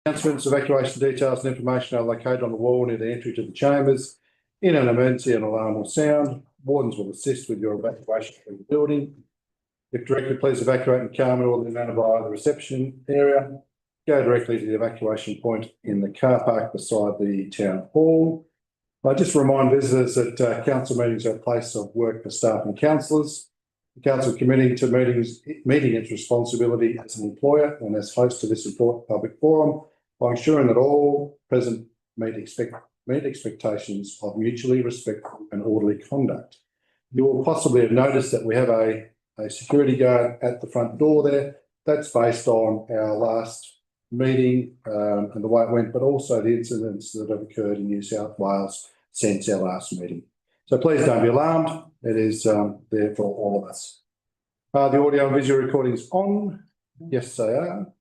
Announcements, evacuation details and information are located on the wall near the entry to the chambers. In an emergency, an alarm will sound. Wardens will assist with your evacuation from the building. If directed, please evacuate in Carmen or the manner via the reception area. Go directly to the evacuation point in the car park beside the town hall. I just remind visitors that council meetings are a place of work for staff and councillors. The council committing to meeting its responsibility as an employer and as host to this important public forum by ensuring that all present meet expectations of mutually respectful and orderly conduct. You will possibly have noticed that we have a security guard at the front door there. That's based on our last meeting and the way it went, but also the incidents that have occurred in New South Wales since our last meeting. So please don't be alarmed. It is there for all of us. The audio and visual recordings on? Yes, they are.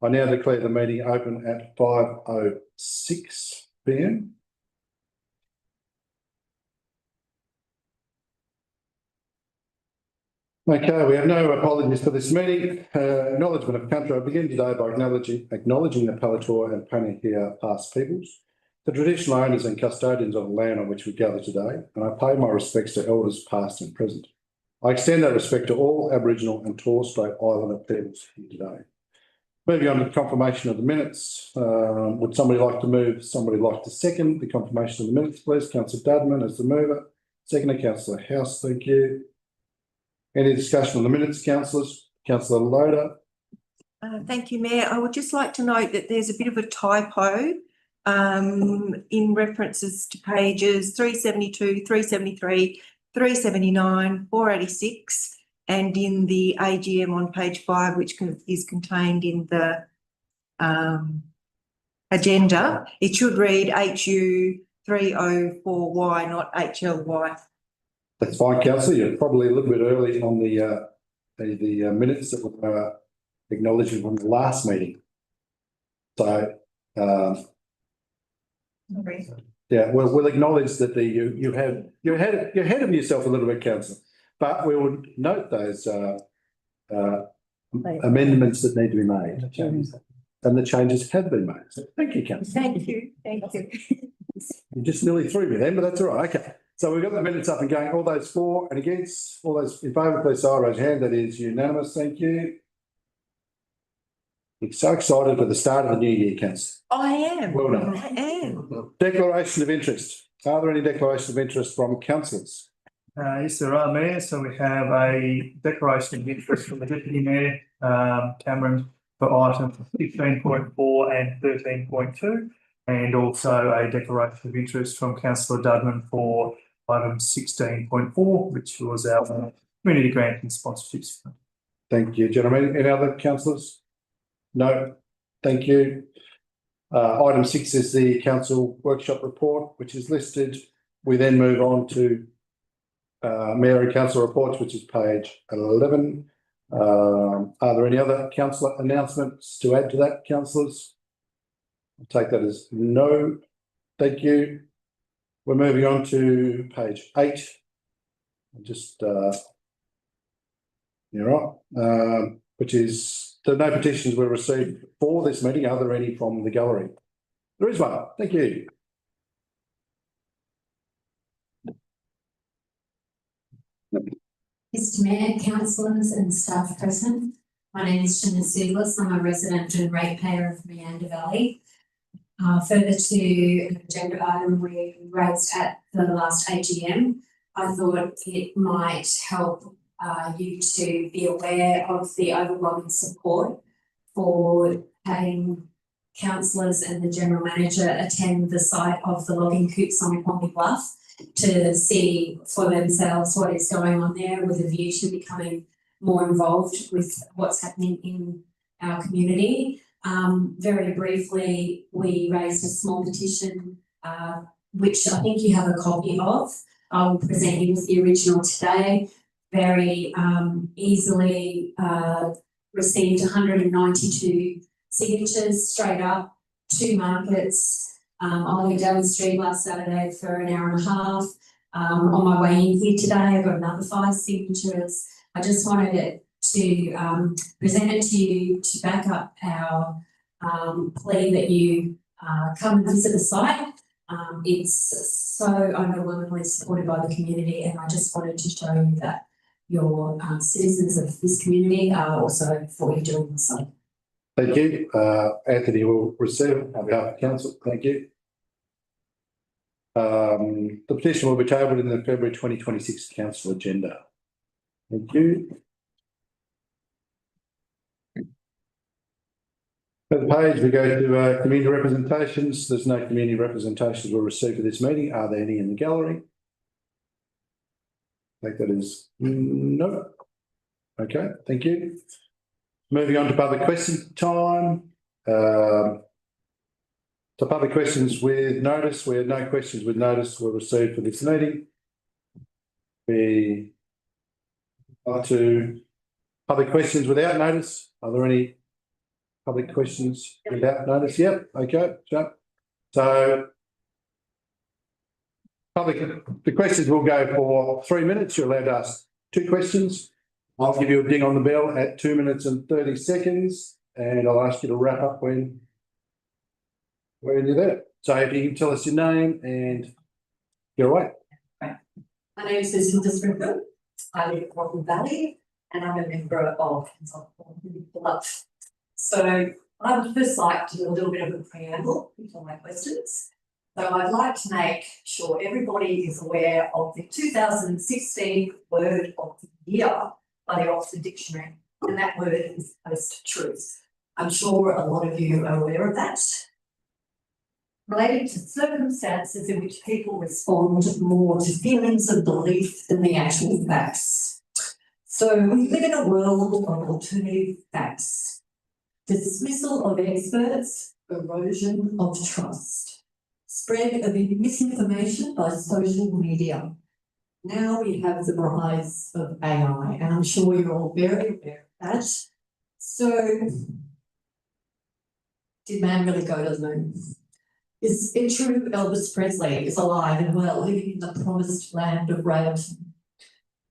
I now declare the meeting open at 5:06 p.m. Okay, we have no apologies for this meeting. Acknowledgement of country. I begin today by acknowledging the Palator and Panakia past peoples, the traditional owners and custodians of the land on which we gather today, and I pay my respects to elders past and present. I extend that respect to all Aboriginal and Torres Strait Islander peoples here today. Moving on to the confirmation of the minutes. Would somebody like to move? Somebody like to second the confirmation of the minutes, please? Councillor Dudman as the mover. Seconder, Councillor House, thank you. Any discussion on the minutes, councillors? Councillor Loader. Thank you, Mayor. I would just like to note that there's a bit of a typo in references to pages 372, 373, 379, 486, and in the AGM on page 5, which is contained in the agenda. It should read HU304Y, not HLY. That's fine, councillor. You're probably a little bit early on the minutes that were acknowledged from the last meeting. So, yeah, we'll acknowledge that you're ahead of yourself a little bit, councillor. But we will note those amendments that need to be made, and the changes have been made. So thank you, councillor. Thank you. Thank you. You just nearly threw me then, but that's all right. Okay. So we've got the minutes up and going. All those for and against, all those in favour, please raise your hand. That is unanimous. Thank you. I'm so excited for the start of the new year, councillor. I am. Well done. I am. Declaration of interest. Are there any declarations of interest from councillors? Yes, there are, Mayor. So we have a declaration of interest from the Deputy Mayor, Cameron, for items 15.4 and 13.2, and also a declaration of interest from Councillor Dudman for item 16.4, which was our community grant and sponsorships. Thank you, gentlemen. Any other councillors? No. Thank you. Item 6 is the council workshop report, which is listed. We then move on to Mayor and Council reports, which is page 11. Are there any other councillor announcements to add to that, councillors? I'll take that as no. Thank you. We're moving on to page 8. Just you're right. Which is the no petitions were received for this meeting. Are there any from the gallery? There is one. Thank you. Mr Mayor, councillors and staff present, my name is Shanna Seedless. I'm a resident and ratepayer of Meander Valley. Further to an agenda item we raised at the last AGM, I thought it might help you to be aware of the overwhelming support for having councillors and the general manager attend the site of the logging coops on Pommy Bluff to see for themselves what is going on there, with a view to becoming more involved with what's happening in our community. Very briefly, we raised a small petition, which I think you have a copy of. I'll present you with the original today. Very easily received 192 signatures straight up, 2 markets. I went down the street last Saturday for an hour and a half. On my way in here today, I got another 5 signatures. I just wanted to present it to you to back up our plea that you come and visit the site. It's so overwhelmingly supported by the community, and I just wanted to show you that your citizens of this community are also for you doing the same. Thank you. Anthony will receive on behalf of council. Thank you. The petition will be tabled in the February 2026 council agenda. Thank you. At the page, we go to community representations. There's no community representations were received for this meeting. Are there any in the gallery? I think that is no. Okay, thank you. Moving on to public question time. So public questions with notice. We had no questions with notice were received for this meeting. We are to public questions without notice. Are there any public questions without notice? Yep. Okay. Jump. So the questions will go for 3 minutes. You're allowed to ask 2 questions. I'll give you a ding on the bell at 2 minutes and 30 seconds, and I'll ask you to wrap up when you're there. So if you can tell us your name and you're away. My name is Susan Springfield. I live in Rockland Valley and I'm a member of Club. So I would first like to do a little bit of a preamble before my questions. So I'd like to make sure everybody is aware of the 2016 word of the year by the Oxford Dictionary, and that word is post-truth. I'm sure a lot of you are aware of that. Relating to circumstances in which people respond more to feelings of belief than the actual facts. So we live in a world of alternative facts. Dismissal of experts, erosion of trust, spread of misinformation by social media. Now we have the rise of AI, and I'm sure you're all very aware of that. So, did man really go to the moon? Is it true Elvis Presley is alive and well, living in the promised land of royalty?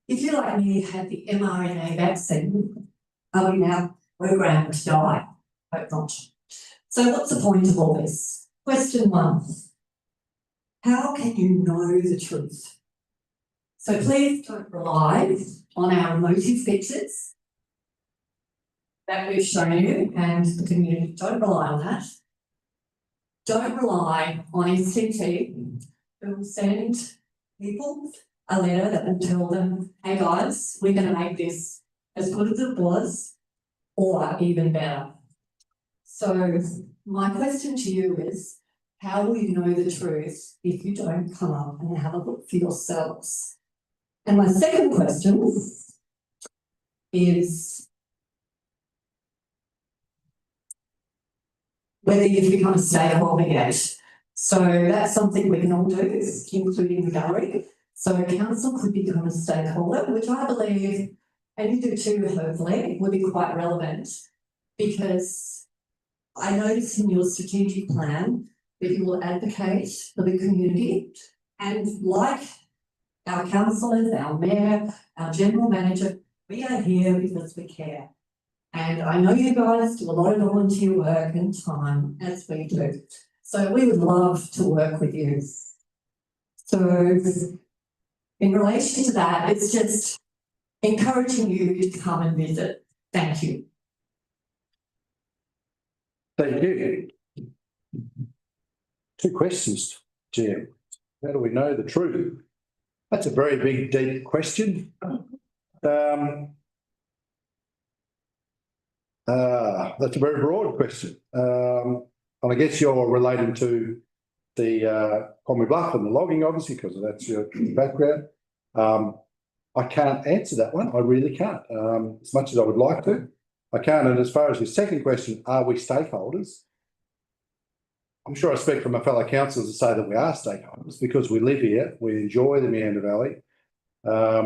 If you, like me, had the mRNA vaccine, are we now programmed to die? Hope not. So what's the point of all this? Question 1. How can you know the truth? So please don't rely on our emotive pictures that we've shown you, and the community, don't rely on that. Don't rely on SCT, who will send people a letter that will tell them, hey guys, we're going to make this as good as it was, or even better. So my question to you is, how will you know the truth if you don't come up and have a look for yourselves? And my second question is whether you've become a stakeholder yet. So that's something we can all do, including the gallery. So council could become a stakeholder, which I believe, and you do too, hopefully, would be quite relevant, because I noticed in your strategic plan that you will advocate for the community, and like our councillors, our mayor, our general manager, we are here because we care. And I know you guys do a lot of volunteer work and time, as we do. So we would love to work with you. So in relation to that, it's just encouraging you to come and visit. Thank you. Thank you. 2 questions, Jim. How do we know the truth? That's a very big, deep question. That's a very broad question. And I guess you're relating to the Conwy Bluff and the logging, obviously, because that's your background. I can't answer that one. I really can't. As much as I would like to, I can't. And as far as your second question, are we stakeholders? I'm sure I speak for my fellow councillors to say that we are stakeholders because we live here, we enjoy the Meander Valley,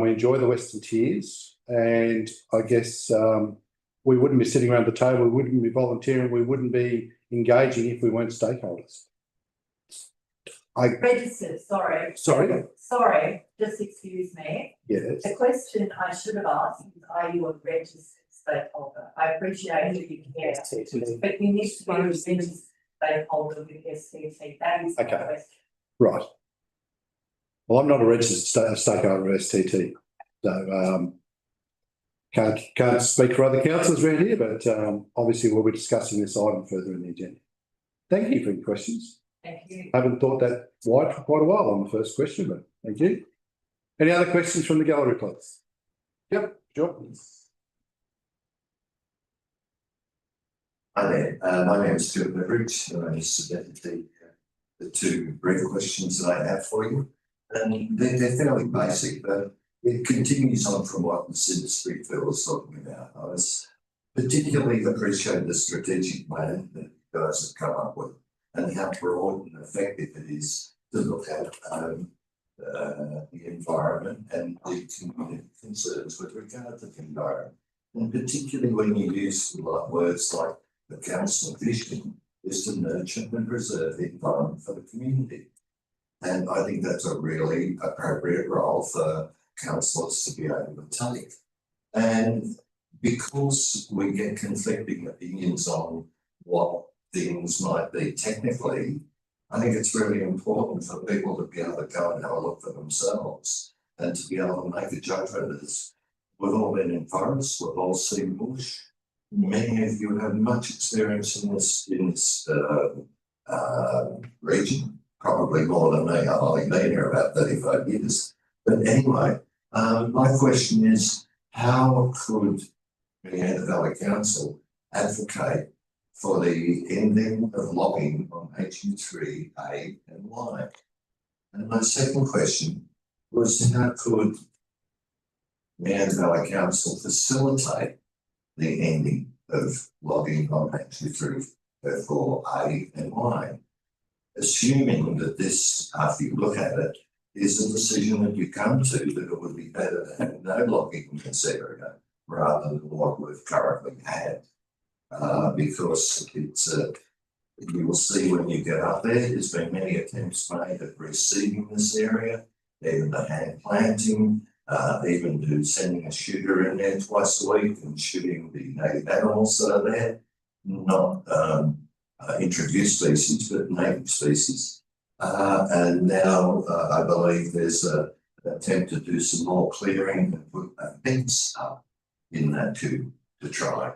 we enjoy the Western Tiers, and I guess we wouldn't be sitting around the table, we wouldn't be volunteering, we wouldn't be engaging if we weren't stakeholders. Registered, sorry, just excuse me. Yes. The question I should have asked is, are you a registered stakeholder. I appreciate that you care, but you need to be a stakeholder with STT. That is my Okay. question. Right. Well, I'm not a registered stakeholder of STT, so can't speak for other councillors around here, but obviously we'll be discussing this item further in the agenda. Thank you for your questions. Thank you. I haven't thought that wide for quite a while on the first question, but thank you. Any other questions from the gallery, please? Yep, sure. Hi there, my name is Stuart Beveridge, and I just submitted the two brief questions that I have for you. And they're fairly basic, but it continues on from what Senator Springfield was talking about. I was particularly appreciate the strategic plan that you guys have come up with and how broad and effective it is to look at the environment and the community concerns with regard to the environment. And particularly when you use words like the council vision is to nurture and preserve the environment for the community. And I think that's a really appropriate role for councillors to be able to take. And because we get conflicting opinions on what things might be technically, I think it's really important for people to be able to go and have a look for themselves and to be able to make a judgment. As we've all been in forests, we've all seen bush. Many of you have much experience in this region, probably more than me. I've only been here about 35 years. But anyway, my question is, how could Meander Valley Council advocate for the ending of logging on HU3A and Y? And my second question was, how could Meander Valley Council facilitate the ending of logging on HU3A and Y? Assuming that this, after you look at it, is a decision that you come to that it would be better to have no logging in this area rather than what we've currently had. Because it's you will see when you get up there's been many attempts made at reseeding this area, even the hand planting, even sending a shooter in there twice a week and shooting the native animals that are there, not introduced species, but native species. And now I believe there's an attempt to do some more clearing and put a fence up in that to try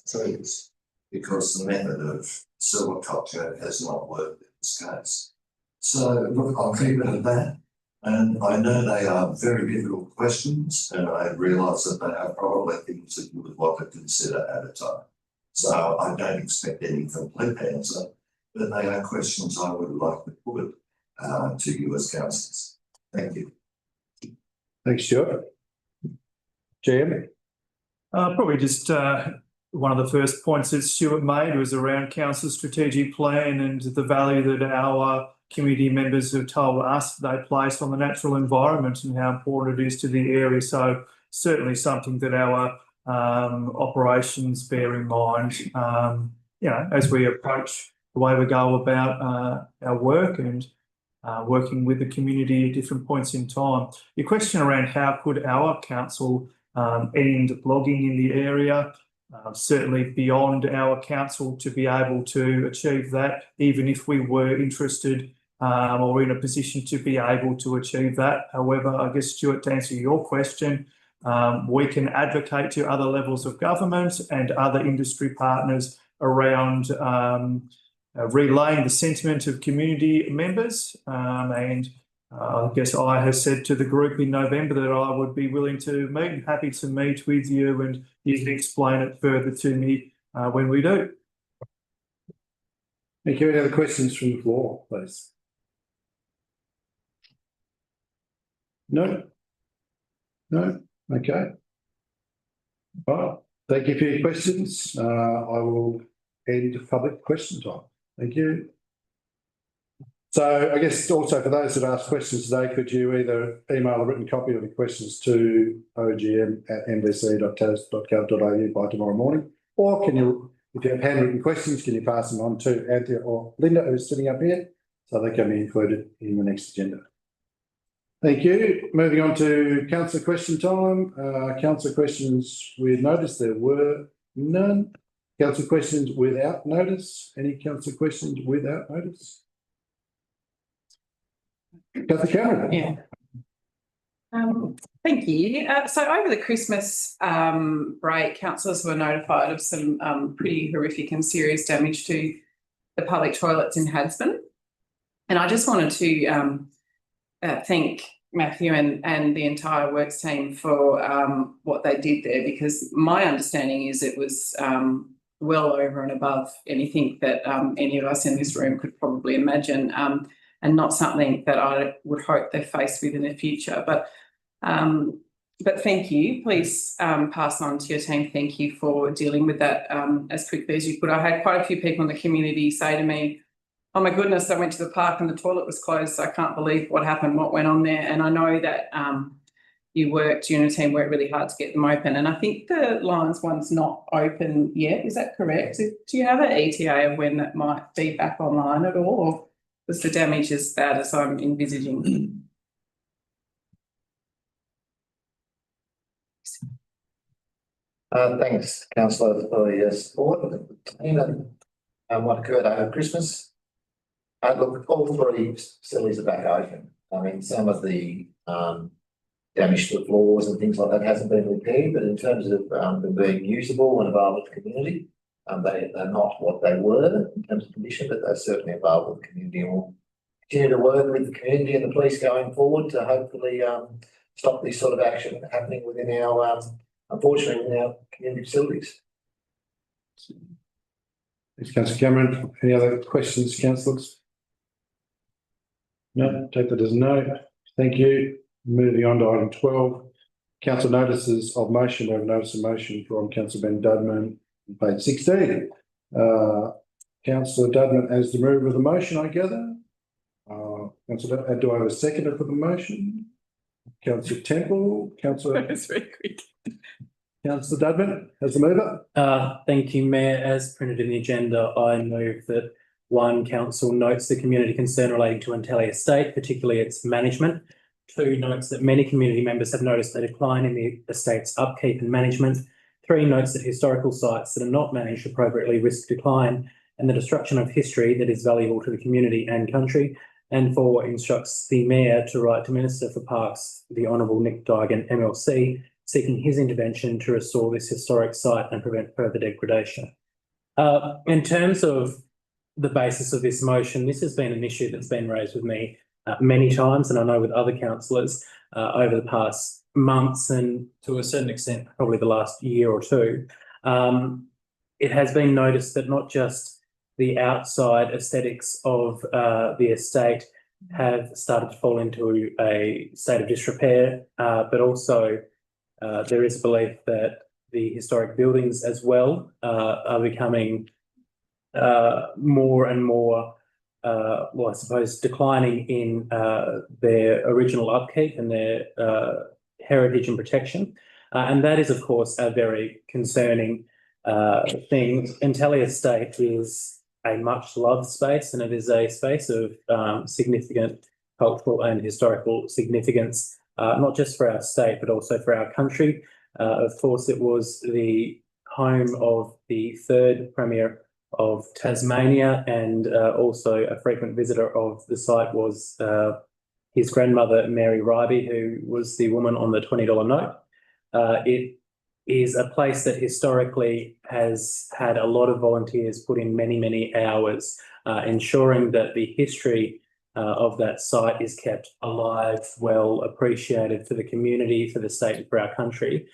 trees, because the method of silviculture has not worked in this case. So look, I'll keep it at that. And I know they are very difficult questions, and I realise that they are probably things that you would want to consider at a time. So I don't expect any complete answer, but they are questions I would like to put to you as councillors. Thank you. Thanks, Stuart. Jim? Probably just one of the first points that Stuart made was around council's strategic plan and the value that our community members have told us they place on the natural environment and how important it is to the area. So certainly something that our operations bear in mind, as we approach the way we go about our work and working with the community at different points in time. Your question around how could our council end logging in the area, certainly beyond our council to be able to achieve that, even if we were interested or in a position to be able to achieve that. However, I guess, Stuart, to answer your question, we can advocate to other levels of government and other industry partners around relaying the sentiment of community members. And I guess I have said to the group in November that I would be willing to meet and happy to meet with you, and you can explain it further to me when we do. Thank you. Any other questions from the floor, please? No? No? Okay. Well, thank you for your questions. I will end public question time. Thank you. So I guess also for those that asked questions today, could you either email a written copy of the questions to ogm@nbc.tas.gov.au by tomorrow morning, or can you, if you have handwritten questions, can you pass them on to Anthea or Linda, who's sitting up here, so they can be included in the next agenda? Thank you. Moving on to councillor question time. Councillor questions with notice. There were none. Councillor questions without notice. Any councillor questions without notice? Councillor Cameron. Yeah. Thank you. So over the Christmas break, councillors were notified of some pretty horrific and serious damage to the public toilets in Hadsbin. And I just wanted to thank Matthew and the entire works team for what they did there, because my understanding is it was well over and above anything that any of us in this room could probably imagine, and not something that I would hope they're faced with in the future. But thank you. Please pass on to your team. Thank you for dealing with that as quickly as you could. I had quite a few people in the community say to me, "Oh my goodness, I went to the park and the toilet was closed. So I can't believe what happened, what went on there." And I know that you and your team worked really hard to get them open. And I think the Lions one's not open yet. Is that correct? Do you have an ETA of when that might be back online at all? Or was the damage as bad as I'm envisaging? Thanks, councillor, for your support. What occurred over Christmas? Look, all three facilities are back open. I mean, some of the damage to the floors and things like that hasn't been repaired, but in terms of them being usable and available to the community, they're not what they were in terms of condition, but they're certainly available to the community, and we'll continue to work with the community and the police going forward to hopefully stop this sort of action happening within our, unfortunately, within our community facilities. Thanks, councillor Cameron. Any other questions, councillors? No, take that as no. Thank you. Moving on to item 12. Council notices of motion. We have a notice of motion from Councillor Ben Dudman, page 16. Councillor Dudman as the mover of the motion, I gather. Councillor, do I have a seconder for the motion? Councillor Temple, Councillor. That's very quick. Councillor Dudman as the mover. Thank you, Mayor. As printed in the agenda, I move that one, council notes the community concern relating to Intelli Estate, particularly its management. Two, notes that many community members have noticed a decline in the estate's upkeep and management. Three, notes that historical sites that are not managed appropriately risk decline and the destruction of history that is valuable to the community and country. And four, instructs the Mayor to write to Minister for Parks, the Honourable Nick Duigan, MLC, seeking his intervention to restore this historic site and prevent further degradation. In terms of the basis of this motion, this has been an issue that's been raised with me many times, and I know with other councillors over the past months and to a certain extent probably the last year or two. It has been noticed that not just the outside aesthetics of the estate have started to fall into a state of disrepair, but also there is a belief that the historic buildings as well are becoming more and more, well, I suppose, declining in their original upkeep and their heritage and protection. And that is, of course, a very concerning thing. Intelli Estate is a much loved space, and it is a space of significant cultural and historical significance, not just for our state, but also for our country. Of course, it was the home of the third Premier of Tasmania, and also a frequent visitor of the site was his grandmother, Mary Ryby, who was the woman on the $20 note. It is a place that historically has had a lot of volunteers put in many, many hours, ensuring that the history of that site is kept alive, well appreciated for the community, for the state, and for our country.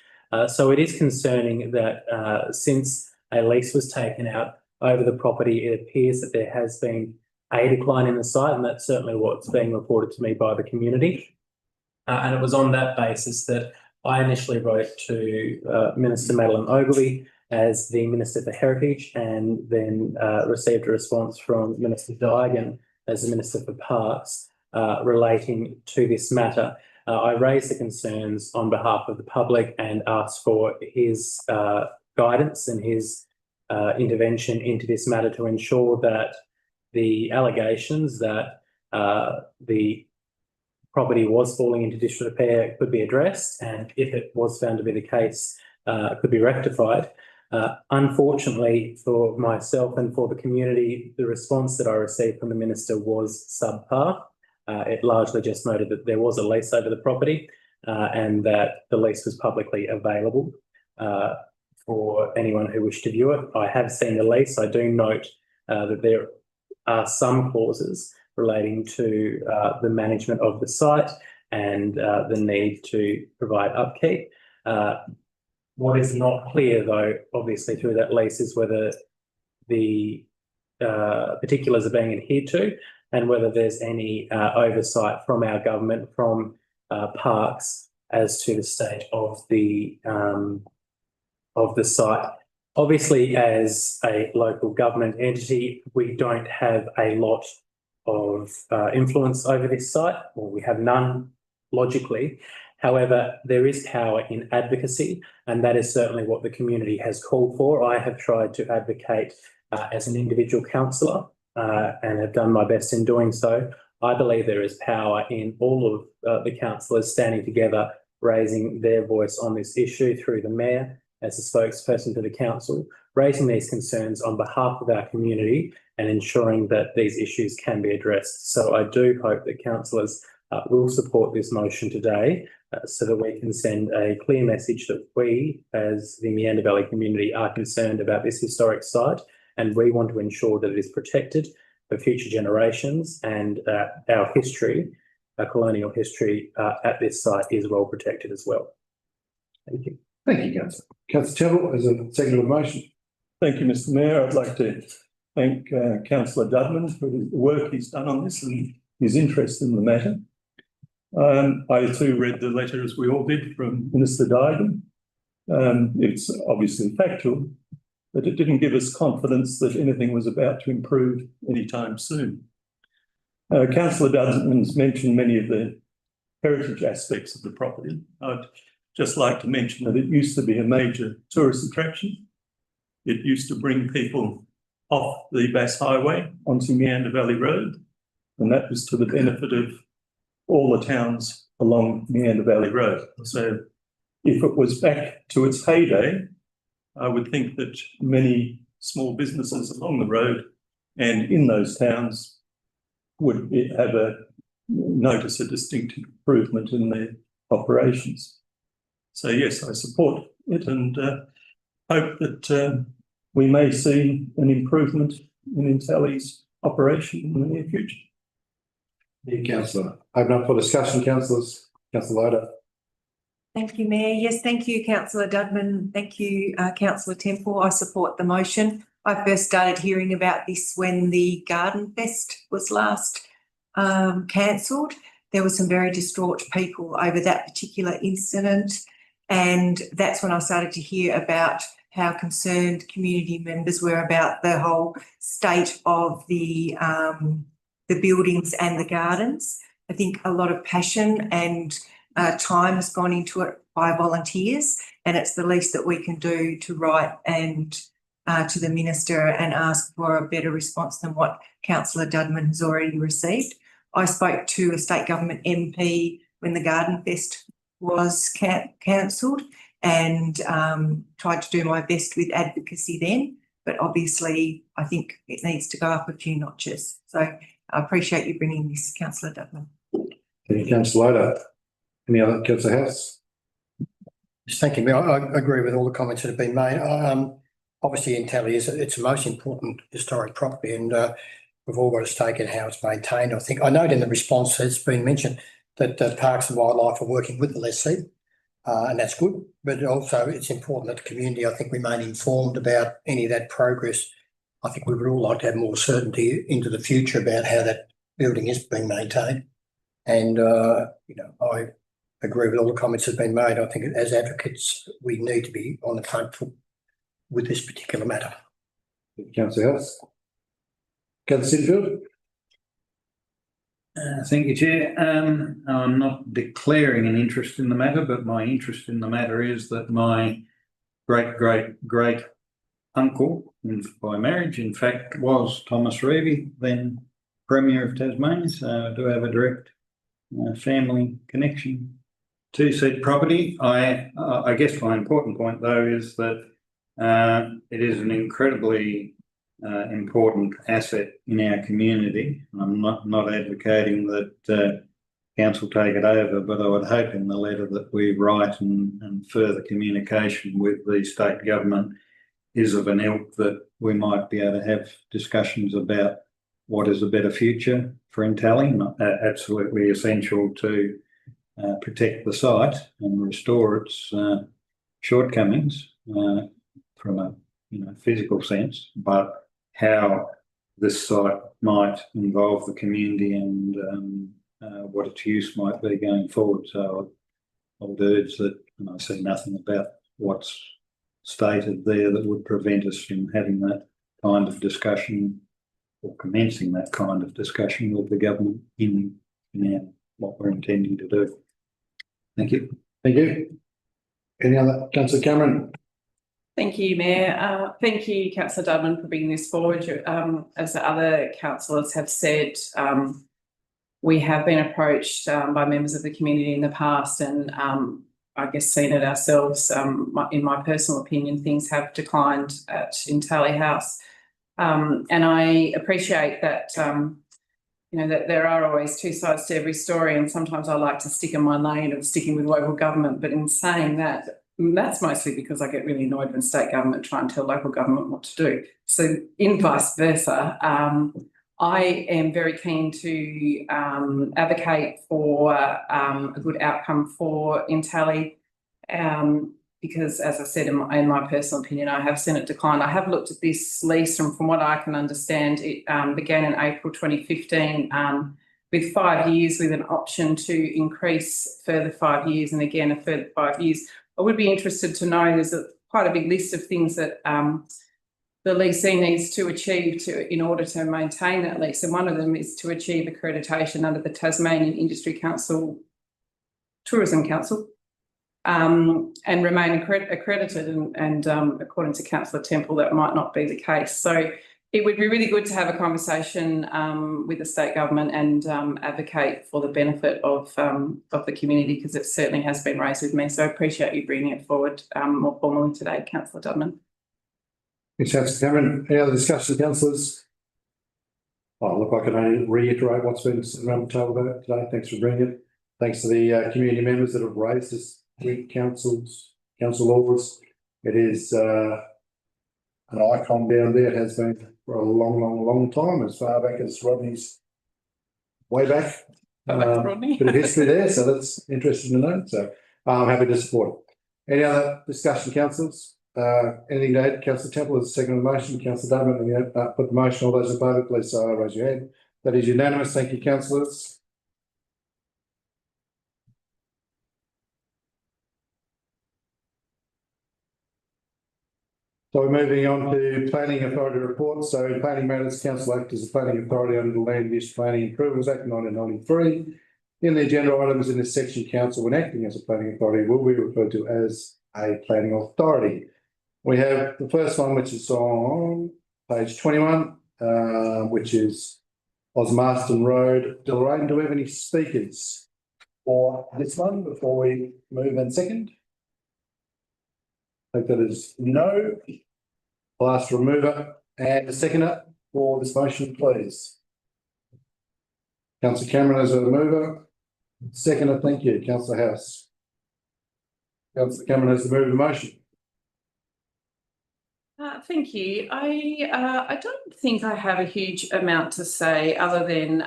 So it is concerning that since a lease was taken out over the property, it appears that there has been a decline in the site, and that's certainly what's being reported to me by the community. And it was on that basis that I initially wrote to Minister Madeleine Ogilvie as the Minister for Heritage, and then received a response from Minister Duigan as the Minister for Parks relating to this matter. I raised the concerns on behalf of the public and asked for his guidance and his intervention into this matter to ensure that the allegations that the property was falling into disrepair, it could be addressed, and if it was found to be the case, it could be rectified. Unfortunately for myself and for the community, the response that I received from the minister was subpar. It largely just noted that there was a lease over the property and that the lease was publicly available for anyone who wished to view it. I have seen the lease. I do note that there are some clauses relating to the management of the site and the need to provide upkeep. What is not clear, though, obviously through that lease, is whether the particulars are being adhered to and whether there's any oversight from our government, from Parks, as to the state of the site. Obviously, as a local government entity, we don't have a lot of influence over this site, or we have none logically. However, there is power in advocacy, and that is certainly what the community has called for. I have tried to advocate as an individual councillor and have done my best in doing so. I believe there is power in all of the councillors standing together, raising their voice on this issue through the mayor as a spokesperson for the council, raising these concerns on behalf of our community and ensuring that these issues can be addressed. So I do hope that councillors will support this motion today so that we can send a clear message that we, as the Meander Valley community, are concerned about this historic site, and we want to ensure that it is protected for future generations, and our history, our colonial history at this site is well protected as well. Thank you. Thank you, Councillor. Councillor Teville, as a second of the motion. Thank you, Mr Mayor. I'd like to thank Councillor Dudman for the work he's done on this and his interest in the matter. I too read the letter, as we all did, from Minister Digan. It's obviously factual, but it didn't give us confidence that anything was about to improve anytime soon. Councillor Dudman's mentioned many of the heritage aspects of the property. I'd just like to mention that it used to be a major tourist attraction. It used to bring people off the Bass Highway onto Meander Valley Road, and that was to the benefit of all the towns along Meander Valley Road. So if it was back to its heyday, I would think that many small businesses along the road and in those towns would notice a distinct improvement in their operations. So yes, I support it and hope that we may see an improvement in Intelli's operation in the near future. Thank you, Councillor. Open up for discussion, councillors. Councillor Loader. Thank you, Mayor. Yes, thank you, Councillor Dudman. Thank you, Councillor Temple. I support the motion. I first started hearing about this when the Garden Fest was last cancelled. There were some very distraught people over that particular incident, and that's when I started to hear about how concerned community members were about the whole state of the buildings and the gardens. I think a lot of passion and time has gone into it by volunteers, and it's the least that we can do to write and to the minister and ask for a better response than what Councillor Dudman has already received. I spoke to a state government MP when the Garden Fest was cancelled and tried to do my best with advocacy then, but obviously I think it needs to go up a few notches. So I appreciate you bringing this, Councillor Dudman. Thank you, Councillor Loader. Any other, Councillor House? Thank you, Mayor. I agree with all the comments that have been made. Obviously, Intelli it's the most important historic property, and we've all got a stake in how it's maintained. I note in the response it's been mentioned that Parks and Wildlife are working with the lessee, and that's good. But also, it's important that the community, I think, remain informed about any of that progress. I think we would all like to have more certainty into the future about how that building is being maintained. And I agree with all the comments that have been made. I think as advocates, we need to be on the front foot with this particular matter. Councillor House. Councillor Sinfield. Thank you, Chair. I'm not declaring an interest in the matter, but my interest in the matter is that my great uncle, by marriage, in fact, was Thomas Reevy, then Premier of Tasmania, so I do have a direct family connection, two-seat property. I guess my important point though is that it is an incredibly important asset in our community. I'm not advocating that council take it over, but I would hope in the letter that we write and further communication with the state government is of an ilk that we might be able to have discussions about what is a better future for Intalli. Absolutely essential to protect the site and restore its shortcomings from a physical sense, but how this site might involve the community and what its use might be going forward. So I would urge that, and I see nothing about what's stated there that would prevent us from having that kind of discussion or commencing that kind of discussion with the government in what we're intending to do. Thank you. Thank you. Any other? Councillor Cameron? Thank you, Mayor. Thank you, Councillor Dudman, for bringing this forward. As the other councillors have said, we have been approached by members of the community in the past and I guess seen it ourselves. In my personal opinion, things have declined at Intalli House. And I appreciate that, that there are always two sides to every story, and sometimes I like to stick in my lane of sticking with local government. But in saying that, that's mostly because I get really annoyed when state government try and tell local government what to do. So in vice versa, I am very keen to advocate for a good outcome for Intalli, because, as I said, in my personal opinion, I have seen it decline. I have looked at this lease, and from what I can understand, it began in April 2015 with 5 years, with an option to increase further 5 years, and again a further 5 years. I would be interested to know, there's quite a big list of things that the leasee needs to achieve in order to maintain that lease, and one of them is to achieve accreditation under the Tasmanian Industry Council, Tourism Council, and remain accredited. And according to Councillor Temple, that might not be the case. So it would be really good to have a conversation with the state government and advocate for the benefit of the community, because it certainly has been raised with me. So I appreciate you bringing it forward more formally today, Councillor Dudman. Thanks, Councillor Cameron. Any other discussion, councillors? Oh, look, I can only reiterate what's been around the table about today. Thanks for bringing it. Thanks to the community members that have raised this with council laws. It is an icon down there. It has been for a long time, as far back as Rodney's way back. Bit of history there, so that's interesting to know. So I'm happy to support it. Any other discussion, councillors? Anything to add? Councillor Temple is the second on the motion. Councillor Dudman, put the motion. All those in favour, please raise your hand. That is unanimous. Thank you, councillors. So we're moving on to Planning Authority reports. So in planning matters, council act as a planning authority under the Land Use Planning Improvements Act 1993. In the agenda items in this section, council, when acting as a planning authority, will be referred to as a planning authority. We have the first one, which is on page 21, which is Osmarston Road, Deloraine. Do we have any speakers for this one before we move and second? I think that is no. I'll ask for a mover and a seconder for this motion, please. Councillor Cameron as a mover. Seconder, thank you. Councillor House. Councillor Cameron as the mover of the motion. Thank you. I don't think I have a huge amount to say other than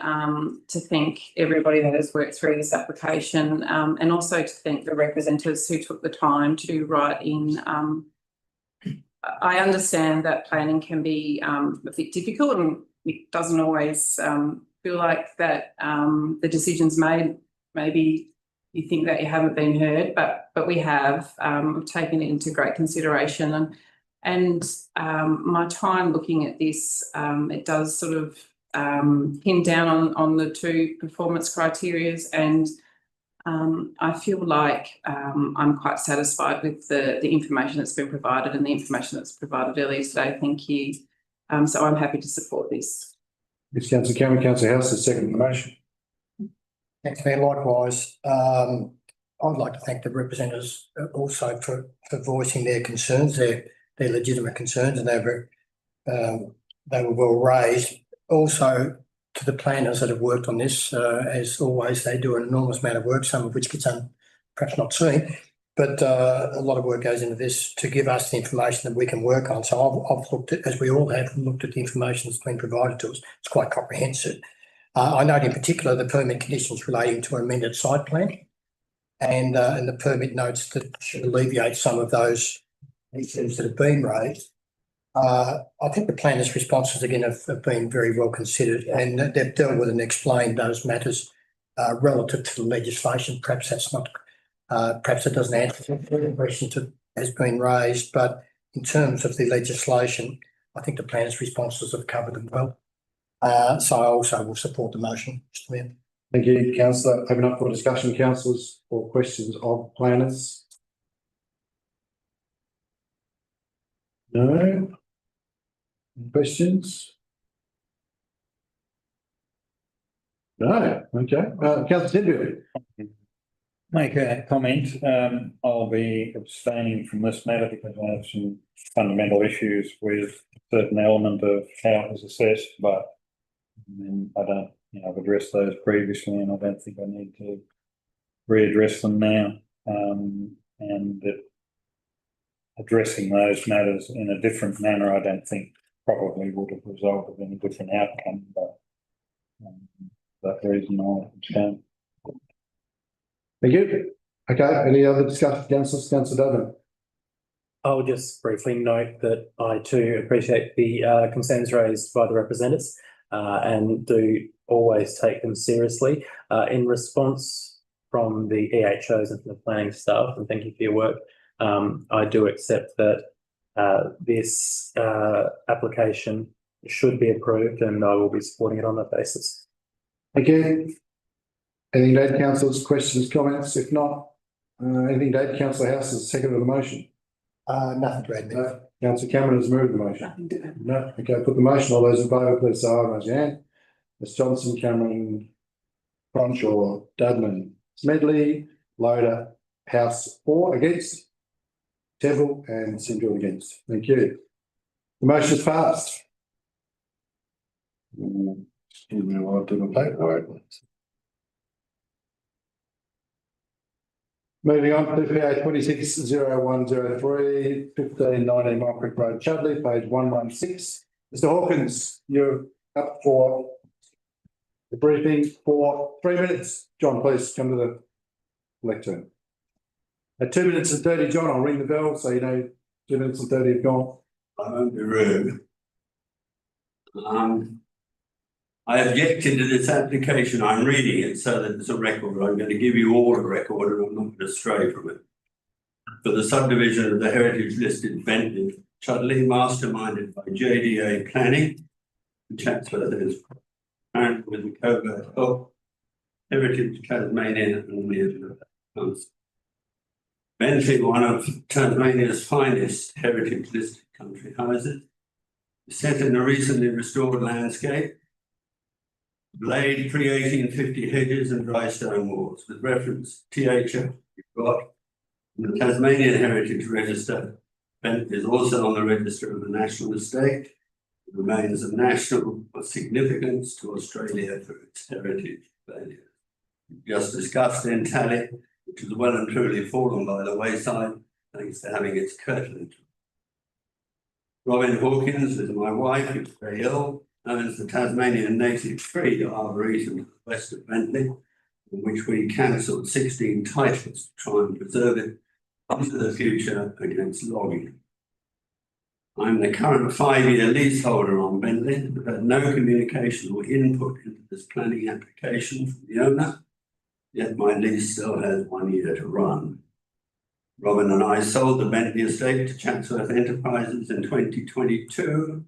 to thank everybody that has worked through this application, and also to thank the representatives who took the time to write in. I understand that planning can be a bit difficult, and it doesn't always feel like that the decisions made, maybe you think that you haven't been heard, but we have taken it into great consideration. And my time looking at this, it does sort of pin down on the two performance criterias, and I feel like I'm quite satisfied with the information that's been provided and the information that's provided earlier today. Thank you. So I'm happy to support this. It's Councillor Cameron. Councillor House is second on the motion. Thanks, Mayor. Likewise, I'd like to thank the representatives also for voicing their concerns, their legitimate concerns, and they were well raised. Also, to the planners that have worked on this, as always, they do an enormous amount of work, some of which gets perhaps not seen, but a lot of work goes into this to give us the information that we can work on. So I've looked at, as we all have, looked at the information that's been provided to us. It's quite comprehensive. I note in particular the permit conditions relating to an amended site plan and the permit notes that should alleviate some of those issues that have been raised. I think the planners' responses again have been very well considered, and they've dealt with and explained those matters relative to the legislation. Perhaps that's not, perhaps it doesn't answer the question that has been raised, but in terms of the legislation, I think the planners' responses have covered them well. So I also will support the motion, Mr. Mayor. Thank you, councillor. Open up for discussion, councillors, or questions of planners. No? Questions? No, okay. Councillor Tidfield. Make a comment. I'll be abstaining from this matter because I have some fundamental issues with a certain element of how it was assessed, but I don't, I've addressed those previously and I don't think I need to readdress them now. And that addressing those matters in a different manner, I don't think probably would have resulted in a different outcome, but that reason I'll abstain. Thank you. Okay, any other discussion, councillors? Councillor Dudley. I'll just briefly note that I too appreciate the concerns raised by the representatives and do always take them seriously. In response from the EHOs and from the planning staff, and thank you for your work, I do accept that this application should be approved and I will be supporting it on that basis. Thank you. Anything to add, councillors? Questions, comments? If not, anything to add, councillor House is second of the motion. Nothing to add, Mayor. No. Councillor Cameron has moved the motion. No. Okay, put the motion. All those in favour, please say aye, raise your hand. Ms Johnson, Cameron, Cronshaw, Dudman, Smedley, Loader, House 4 against, Temple and Sinfield against. Thank you. The motion is passed. Excuse me while I do my paperwork. Moving on to PA 260103, 1519 Mile Creek Road, Chudley, page 116. Mr Hawkins, you're up for the briefing for 3 minutes. John, please come to the lectern. At 2 minutes and 30, John, I'll ring the bell so you know 2 minutes and 30 have gone. I won't be rude. I objected to this application. I'm reading it so that it's a record. I'm going to give you all a record and I'm not going to stray from it. For the subdivision of the heritage listed Bentley, Chudley, masterminded by JDA Planning, Chatsworth is apparently with the covert of Heritage Tasmania and Meander. Bentley, one of Tasmania's finest heritage listed country houses, is set in a recently restored landscape. Laid pre-1850 hedges and dry stone walls with reference THF you've got in the Tasmanian Heritage Register. Bentley is also on the register of the National Estate. It remains of national significance to Australia for its heritage value. We've just discussed Tally, which has well and truly fallen by the wayside thanks to having its curtilage. Robin Hawkins is my wife, who's very ill. Owns the Tasmanian Native Tree Arboretum to the west of Bentley, in which we cancelled 16 titles to try and preserve it into the future against logging. I'm the current 5-year leaseholder on Bentley, but had no communication or input into this planning application from the owner, yet my lease still has 1 year to run. Robin and I sold the Bentley estate to Chatsworth Enterprises in 2022.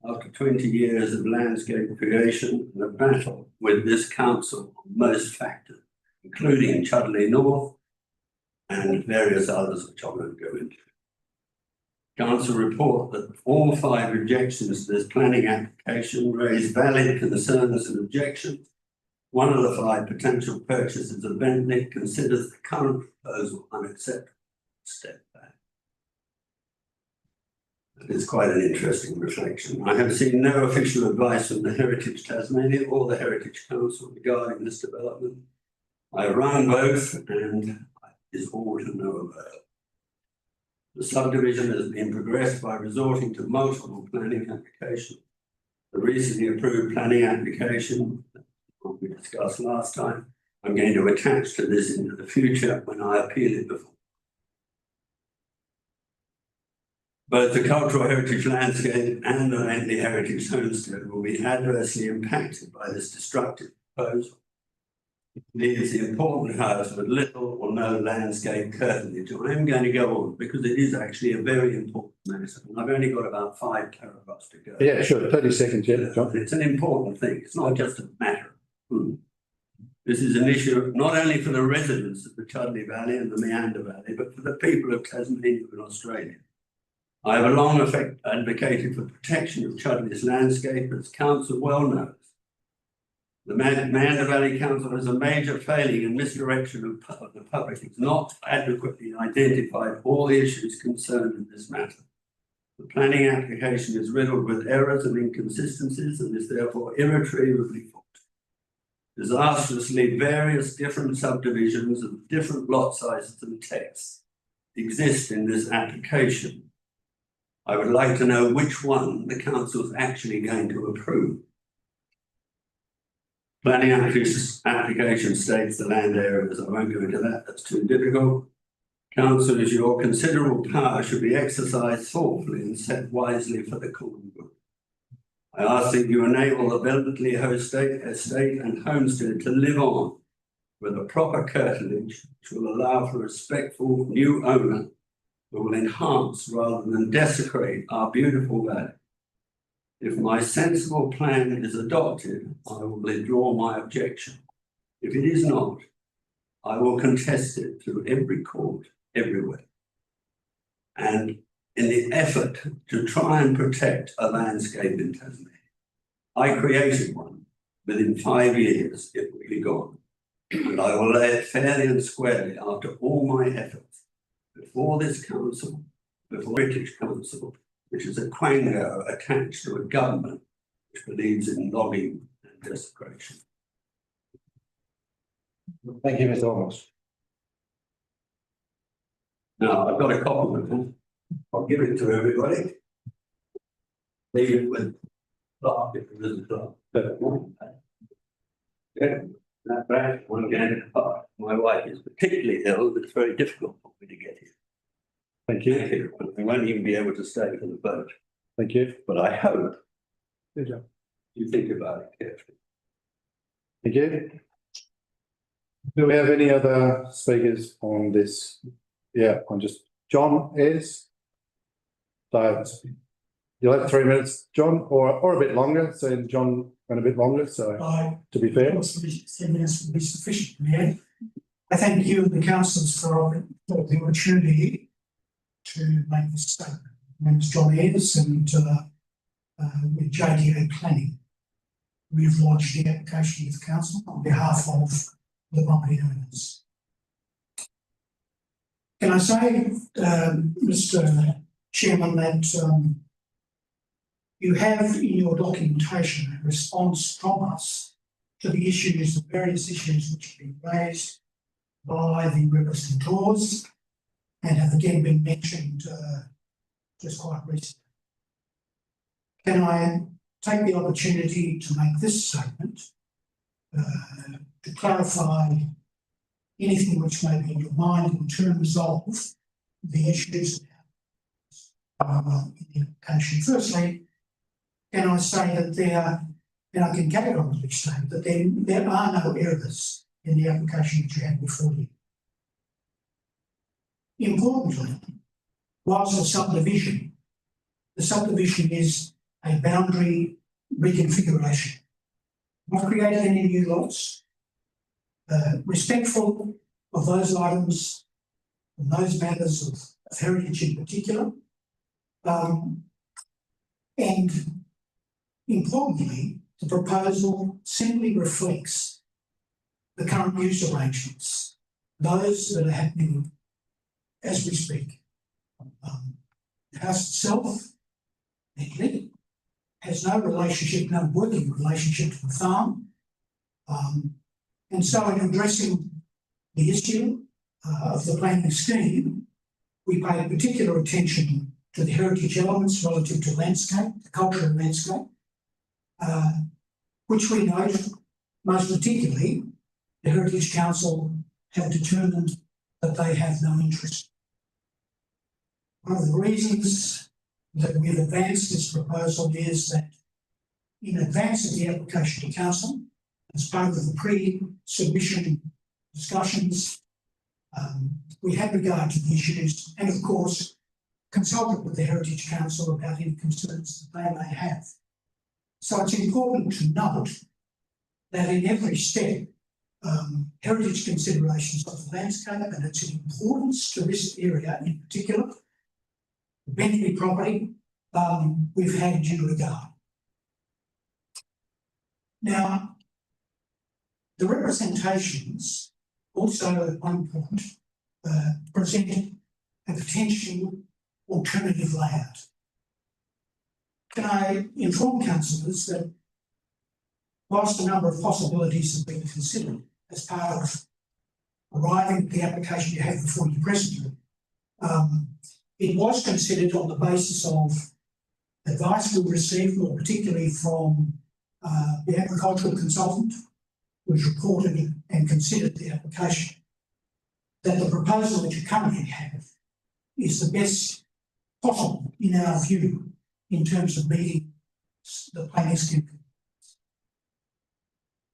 After 20 years of landscape creation and a battle with this council on most factors, including Chudley North and various others which I won't go into. Council report that all 5 objections to this planning application raise valid concerns and objections, one of the 5 potential purchasers of Bentley considers the current proposal unacceptable. Step back. It's quite an interesting reflection. I have seen no official advice from the Heritage Tasmania or the Heritage Council regarding this development. I rang both and it is all to no avail. The subdivision has been progressed by resorting to multiple planning applications. The recently approved planning application, what we discussed last time, I'm going to attach to this into the future when I appeal it before. Both the cultural heritage landscape and the Bentley heritage homestead will be adversely impacted by this destructive proposal. It leaves the important house with little or no landscape curtilage. I am going to go on because it is actually a very important matter. And I've only got about 5 paragraphs to go. Yeah, sure. 30 seconds, yeah, John. It's an important thing. It's not just a matter. This is an issue not only for the residents of the Chudley Valley and the Meander Valley, but for the people of Tasmania and Australia. I have long advocated for protection of Chudley's landscape, as Council well knows. The Meander Valley Council has a major failing and misdirection of the public. It's not adequately identified all the issues concerned in this matter. The planning application is riddled with errors and inconsistencies and is therefore irretrievably faulty. Disastrously, various different subdivisions of different lot sizes and texts exist in this application. I would like to know which one the council is actually going to approve. Planning application states the land areas. I won't go into that, that's too difficult. Councillors, your considerable power should be exercised thoughtfully and set wisely for the common good. I ask that you enable the Bentley estate and homestead to live on with a proper curtilage which will allow for a respectful new owner who will enhance rather than desecrate our beautiful valley. If my sensible plan is adopted, I will withdraw my objection. If it is not, I will contest it through every court, everywhere. And in the effort to try and protect a landscape in Tasmania, I created one. Within 5 years, it will be gone. And I will lay it fairly and squarely after all my efforts before this council, before the British Council, which is a quango attached to a government which believes in logging and desecration. Thank you, Mr. Olmos. Now, I've got a copy of it. I'll give it to everybody. Leave it with Clark if there is a Clark. Yeah, that back one again apart. My wife is particularly ill, but it's very difficult for me to get here. Thank you. I won't even be able to stay for the vote. Thank you. But I hope Good job. you think about it carefully. Thank you. Do we have any other speakers on this? Yeah, on just John is. So you'll have 3 minutes, John, or a bit longer. So John went a bit longer. So to be fair, 10 minutes will be sufficient. Yeah. I thank you and the councillors for the opportunity to make this statement. My name is John Ayres and with JDA Planning, we've lodged the application with the council on behalf of the property owners. Can I say, Mr. Chairman, that you have in your documentation a response from us to the issues, the various issues which have been raised by the representatives and have again been mentioned just quite recently. Can I take the opportunity to make this statement to clarify anything which may be in your mind in terms of the issues in the application? Firstly, can I say that and I can categorically state that there are no errors in the application that you have before you. Importantly, whilst the subdivision is a boundary reconfiguration, not creating any new lots, respectful of those items and those matters of heritage in particular, and importantly, the proposal simply reflects the current use arrangements, those that are happening as we speak. The house itself, Bentley, has no relationship, no working relationship to the farm. And so in addressing the issue of the planning scheme, we paid particular attention to the heritage elements relative to landscape, the cultural landscape, which we note most particularly the Heritage Council have determined that they have no interest. One of the reasons that we've advanced this proposal is that in advance of the application to council, as part of the pre-submission discussions, we had regard to the issues and of course consulted with the Heritage Council about any concerns that they may have. So it's important to note that in every step, heritage considerations of the landscape and its importance to this area in particular, the Bentley property, we've had due regard. Now, the representations also at one point presented a potential alternative layout. Can I inform councillors that whilst a number of possibilities have been considered as part of arriving at the application you have before you presently, it was considered on the basis of advice we received, more particularly from the agricultural consultant, which reported and considered the application, that the proposal that you currently have is the best possible in our view in terms of meeting the planning scheme.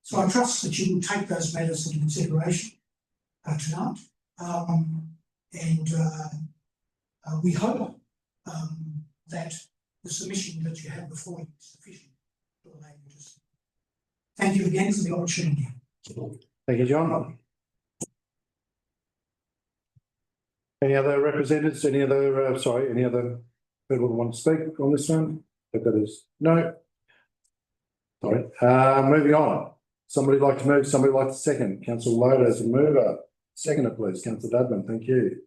So I trust that you will take those matters into consideration tonight, and we hope that the submission that you have before you is sufficient to allow you to. Thank you again for the opportunity. Thank you, John. Any other representatives, any other people who want to speak on this one? If that is no. Sorry, moving on. Somebody like to move, somebody like to second. Councillor Loader as the mover. Seconder, please. Councillor Dudman, thank you.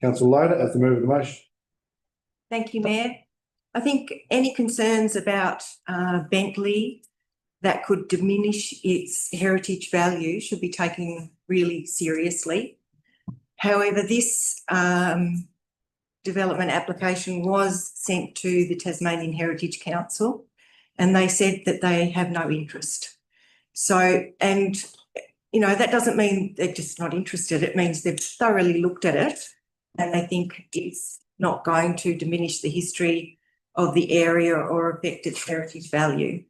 Councillor Loader as the mover of the motion. Thank you, Mayor. I think any concerns about Bentley that could diminish its heritage value should be taken really seriously. However, this development application was sent to the Tasmanian Heritage Council and they said that they have no interest. So, and you know, that doesn't mean they're just not interested. It means they've thoroughly looked at it and they think it's not going to diminish the history of the area or affect its heritage value.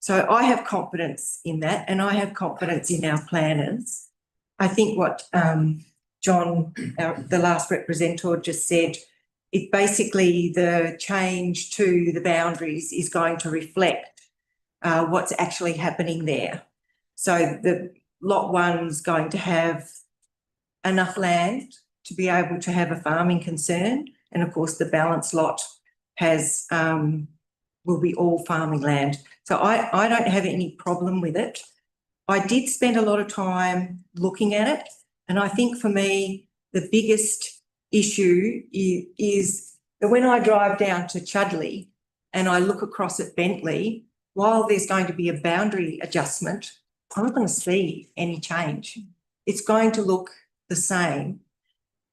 So I have confidence in that and I have confidence in our planners. I think what John, the last representative, just said, it basically the change to the boundaries is going to reflect what's actually happening there. So the lot one's going to have enough land to be able to have a farming concern, and of course the balance lot has will be all farming land. So I don't have any problem with it. I did spend a lot of time looking at it, and I think for me the biggest issue is that when I drive down to Chudley and I look across at Bentley, while there's going to be a boundary adjustment, I'm not going to see any change. It's going to look the same.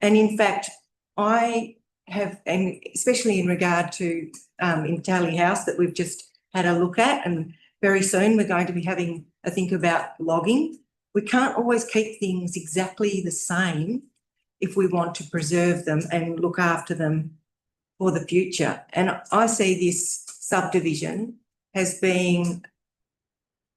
And in fact, I have, and especially in regard to in Tally House that we've just had a look at, and very soon we're going to be having a think about logging. We can't always keep things exactly the same if we want to preserve them and look after them for the future. And I see this subdivision as being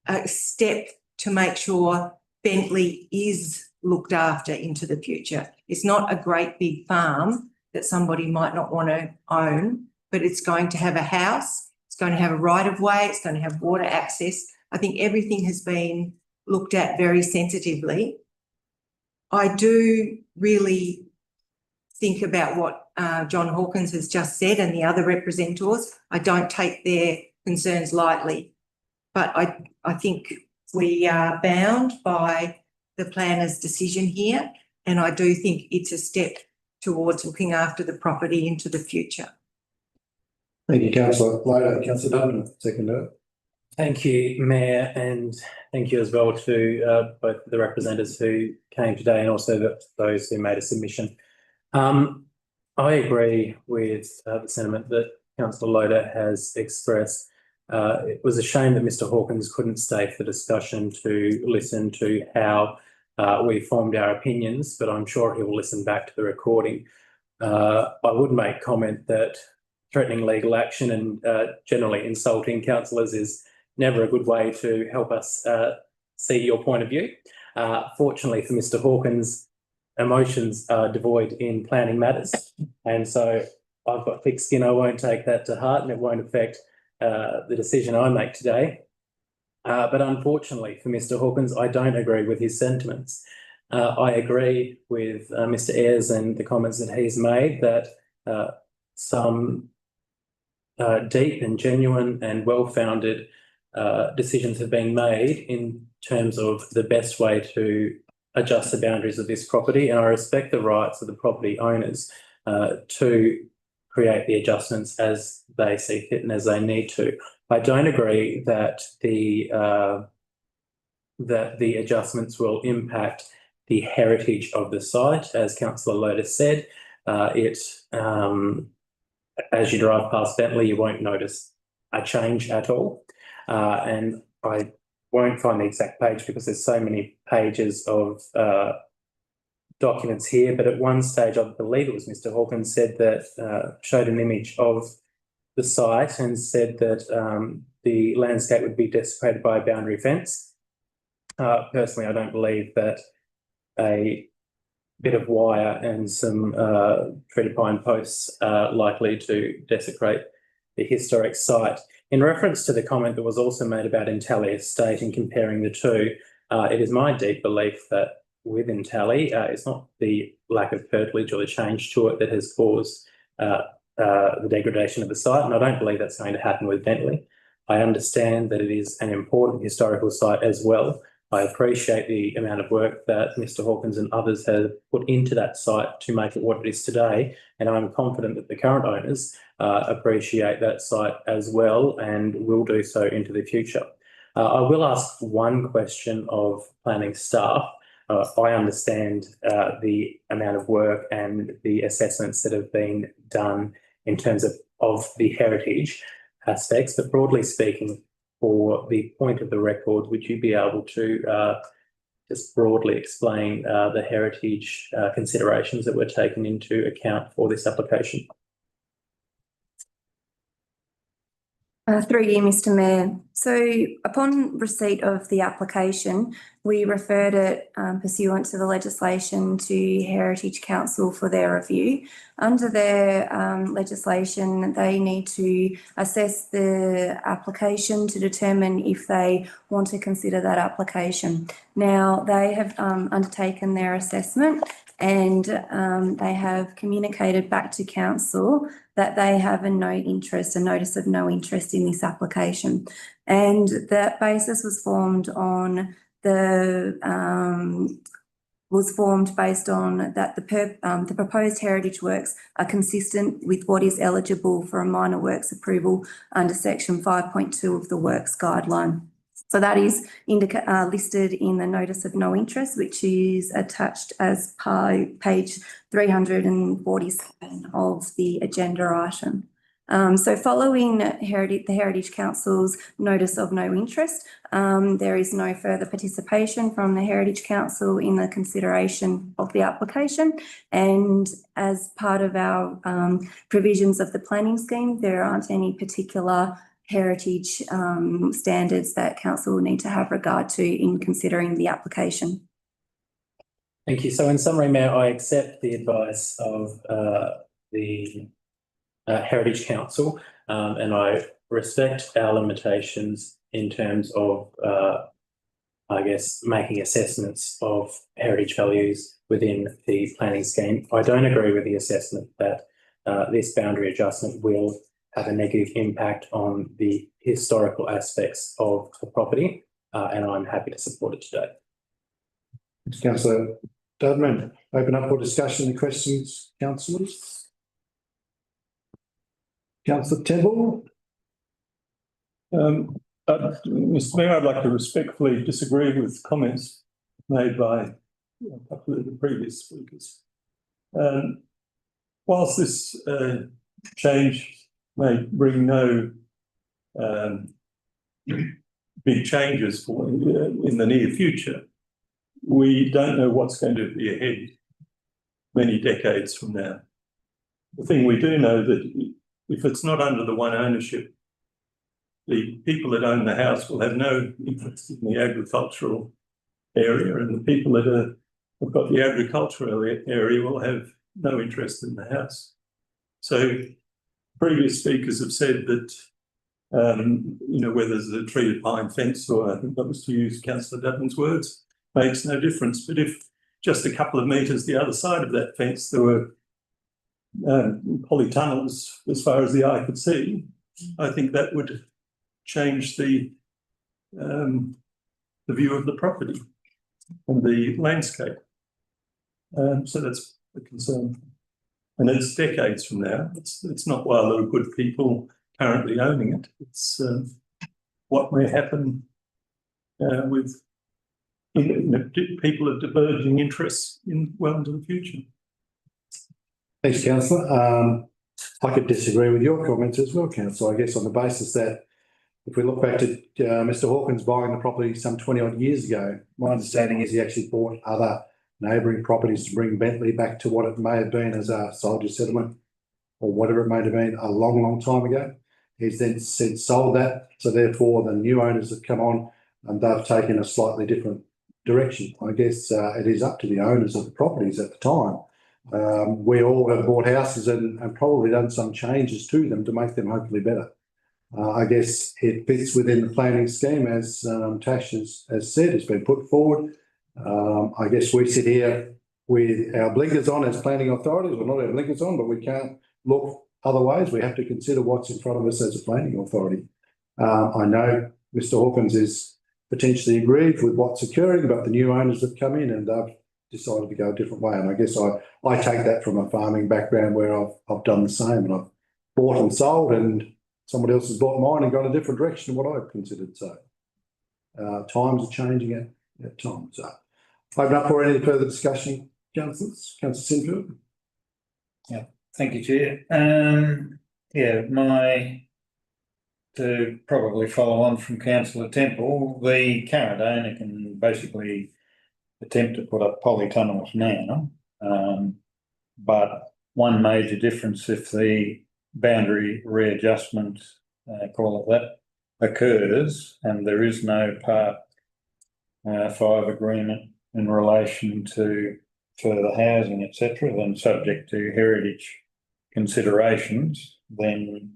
a step to make sure Bentley is looked after into the future. It's not a great big farm that somebody might not want to own, but it's going to have a house, it's going to have a right of way, it's going to have water access. I think everything has been looked at very sensitively. I do really think about what John Hawkins has just said and the other representatives. I don't take their concerns lightly, but I think we are bound by the planner's decision here, and I do think it's a step towards looking after the property into the future. Thank you, councillor Loader. Councillor Dudman, seconder. Thank you, Mayor, and thank you as well to both the representatives who came today and also those who made a submission. I agree with the sentiment that Councillor Loader has expressed. It was a shame that Mr Hawkins couldn't stay for the discussion to listen to how we formed our opinions, but I'm sure he will listen back to the recording. I would make comment that threatening legal action and generally insulting councillors is never a good way to help us see your point of view. Fortunately for Mr Hawkins, emotions are devoid in planning matters, and so I've got thick skin. I won't take that to heart, and it won't affect the decision I make today. But unfortunately for Mr Hawkins, I don't agree with his sentiments. I agree with Mr Ayres and the comments that he's made that some deep and genuine and well-founded decisions have been made in terms of the best way to adjust the boundaries of this property, and I respect the rights of the property owners to create the adjustments as they see fit and as they need to. I don't agree that the adjustments will impact the heritage of the site. As Councillor Loader said, as you drive past Bentley, you won't notice a change at all. And I won't find the exact page because there's so many pages of documents here, but at one stage, I believe it was Mr Hawkins said that, showed an image of the site and said that the landscape would be desecrated by a boundary fence. Personally, I don't believe that a bit of wire and some treated pine posts are likely to desecrate the historic site. In reference to the comment that was also made about Intelli Estate and comparing the two, it is my deep belief that with Intelli, it's not the lack of curtilage or the change to it that has caused the degradation of the site, and I don't believe that's going to happen with Bentley. I understand that it is an important historical site as well. I appreciate the amount of work that Mr Hawkins and others have put into that site to make it what it is today, and I'm confident that the current owners appreciate that site as well and will do so into the future. I will ask one question of planning staff. I understand the amount of work and the assessments that have been done in terms of the heritage aspects, but broadly speaking, for the point of the record, would you be able to just broadly explain the heritage considerations that were taken into account for this application? Through you, Mr Mayor. So upon receipt of the application, we referred it pursuant to the legislation to Heritage Council for their review. Under their legislation, they need to assess the application to determine if they want to consider that application. Now, they have undertaken their assessment and they have communicated back to council that they have a notice of no interest in this application. And that basis was formed on based on that the proposed heritage works are consistent with what is eligible for a minor works approval under section 5.2 of the works guideline. So that is listed in the notice of no interest, which is attached as page 347 of the agenda item. So following the Heritage Council's notice of no interest, there is no further participation from the Heritage Council in the consideration of the application. And as part of our provisions of the planning scheme, there aren't any particular heritage standards that council will need to have regard to in considering the application. Thank you. So in summary, Mayor, I accept the advice of the Heritage Council and I respect our limitations in terms of, I guess, making assessments of heritage values within the planning scheme. I don't agree with the assessment that this boundary adjustment will have a negative impact on the historical aspects of the property. and I'm happy to support it today. Councillor Dudman, open up for discussion and questions, councillors. Councillor Temple. Mr. Mayor, I'd like to respectfully disagree with comments made by a couple of the previous speakers. Whilst this change may bring no big changes in the near future, we don't know what's going to be ahead many decades from now. The thing we do know that if it's not under the one ownership, the people that own the house will have no interest in the agricultural area, and the people that have got the agricultural area will have no interest in the house. So previous speakers have said that, whether there's a treated pine fence, or I think that was to use Councillor Dutton's words, makes no difference. But if just a couple of metres the other side of that fence there were polytunnels as far as the eye could see, I think that would change the view of the property and the landscape. So that's a concern. And it's decades from now. It's not while there are good people currently owning it. It's what may happen with people of diverging interests well into the future. Thanks, councillor. I could disagree with your comments as well, councillor. I guess on the basis that if we look back to Mr. Hawkins buying the property some 20 odd years ago, my understanding is he actually bought other neighbouring properties to bring Bentley back to what it may have been as a soldier settlement or whatever it may have been a long, long time ago. He's then since sold that. So therefore the new owners have come on and they've taken a slightly different direction. I guess it is up to the owners of the properties at the time. We all have bought houses and probably done some changes to them to make them hopefully better. I guess it fits within the planning scheme as Tash has said, it's been put forward. I guess we sit here with our blinkers on as planning authorities, or not our blinkers on, but we can't look other ways. We have to consider what's in front of us as a planning authority. I know Mr. Hawkins is potentially aggrieved with what's occurring, but the new owners have come in and they've decided to go a different way. And I guess I take that from a farming background where I've done the same, and I've bought and sold, and somebody else has bought mine and gone a different direction than what I've considered. So times are changing at times. So open up for any further discussion, councillors. Councillor Sinfield. Yeah, thank you, Chair. To probably follow on from Councillor Temple, the current owner can basically attempt to put up polytunnels now, but one major difference if the boundary readjustment, call it that, occurs and there is no Part 5 agreement in relation to further housing, etc., then subject to heritage considerations, then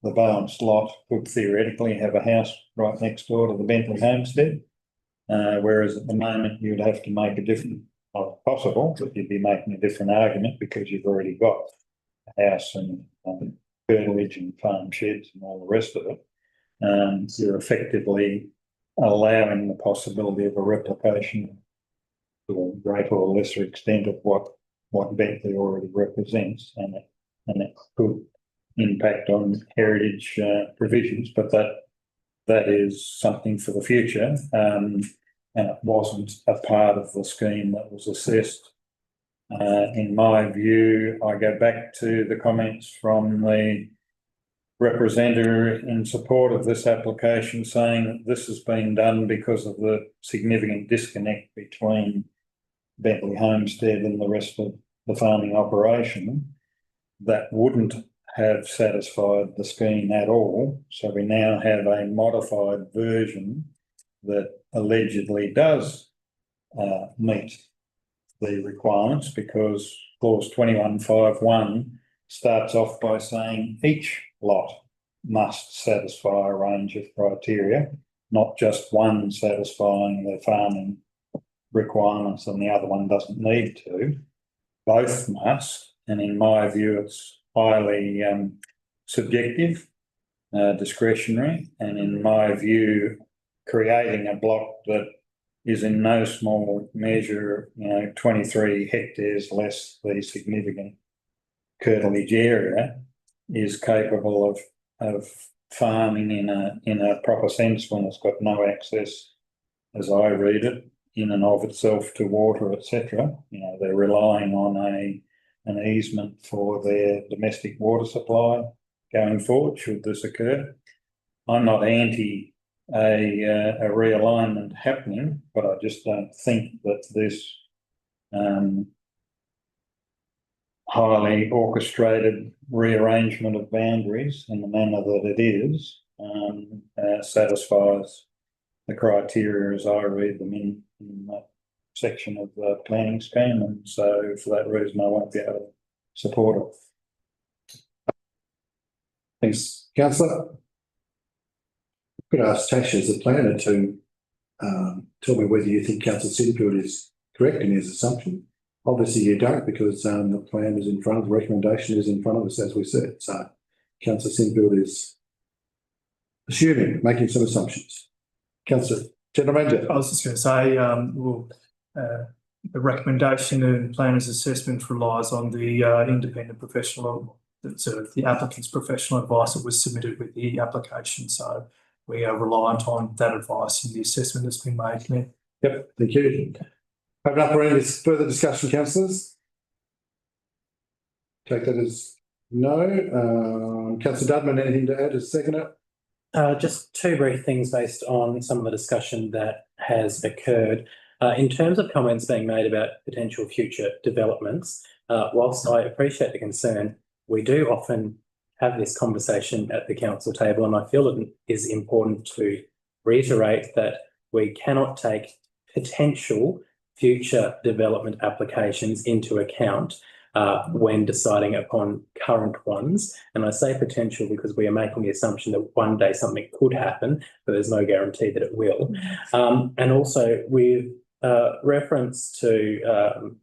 the balanced lot could theoretically have a house right next door to the Bentley homestead, whereas at the moment you'd have to make a different, not possible, but you'd be making a different argument because you've already got a house and curtilage and farm sheds and all the rest of it. You're effectively allowing the possibility of a replication to a greater or lesser extent of what Bentley already represents, and it could impact on heritage provisions, but that is something for the future, and it wasn't a part of the scheme that was assessed. In my view, I go back to the comments from the representative in support of this application saying that this has been done because of the significant disconnect between Bentley Homestead and the rest of the farming operation. That wouldn't have satisfied the scheme at all. So we now have a modified version that allegedly does meet the requirements, because clause 21.5.1 starts off by saying each lot must satisfy a range of criteria, not just one satisfying the farming requirements and the other one doesn't need to. Both must, and in my view it's highly subjective, discretionary, and in my view creating a block that is in no small measure, 23 hectares less the significant curtilage area, is capable of farming in a proper sense when it's got no access, as I read it, in and of itself to water, etc. They're relying on an easement for their domestic water supply going forward, should this occur. I'm not anti a realignment happening, but I just don't think that this highly orchestrated rearrangement of boundaries in the manner that it is satisfies the criteria as I read them in that section of the planning scheme, and so for that reason I won't be able to support it. Thanks, councillor. Could I ask Tash as the planner to tell me whether you think councillor Sinfield is correct in his assumption? Obviously you don't, because the plan is in front of, the recommendation is in front of us, as we said. So councillor Sinfield is assuming, making some assumptions. Councillor General Manager. I was just going to say, the recommendation and planner's assessment relies on the independent professional, the applicant's professional advice that was submitted with the application. So we are reliant on that advice and the assessment that's been made there. Yep, thank you. Open up for any further discussion, councillors? Take that as no. Councillor Dudman, anything to add as seconder? Just two brief things based on some of the discussion that has occurred. In terms of comments being made about potential future developments, whilst I appreciate the concern, we do often have this conversation at the council table, and I feel it is important to reiterate that we cannot take potential future development applications into account when deciding upon current ones. And I say potential because we are making the assumption that one day something could happen, but there's no guarantee that it will. And also with reference to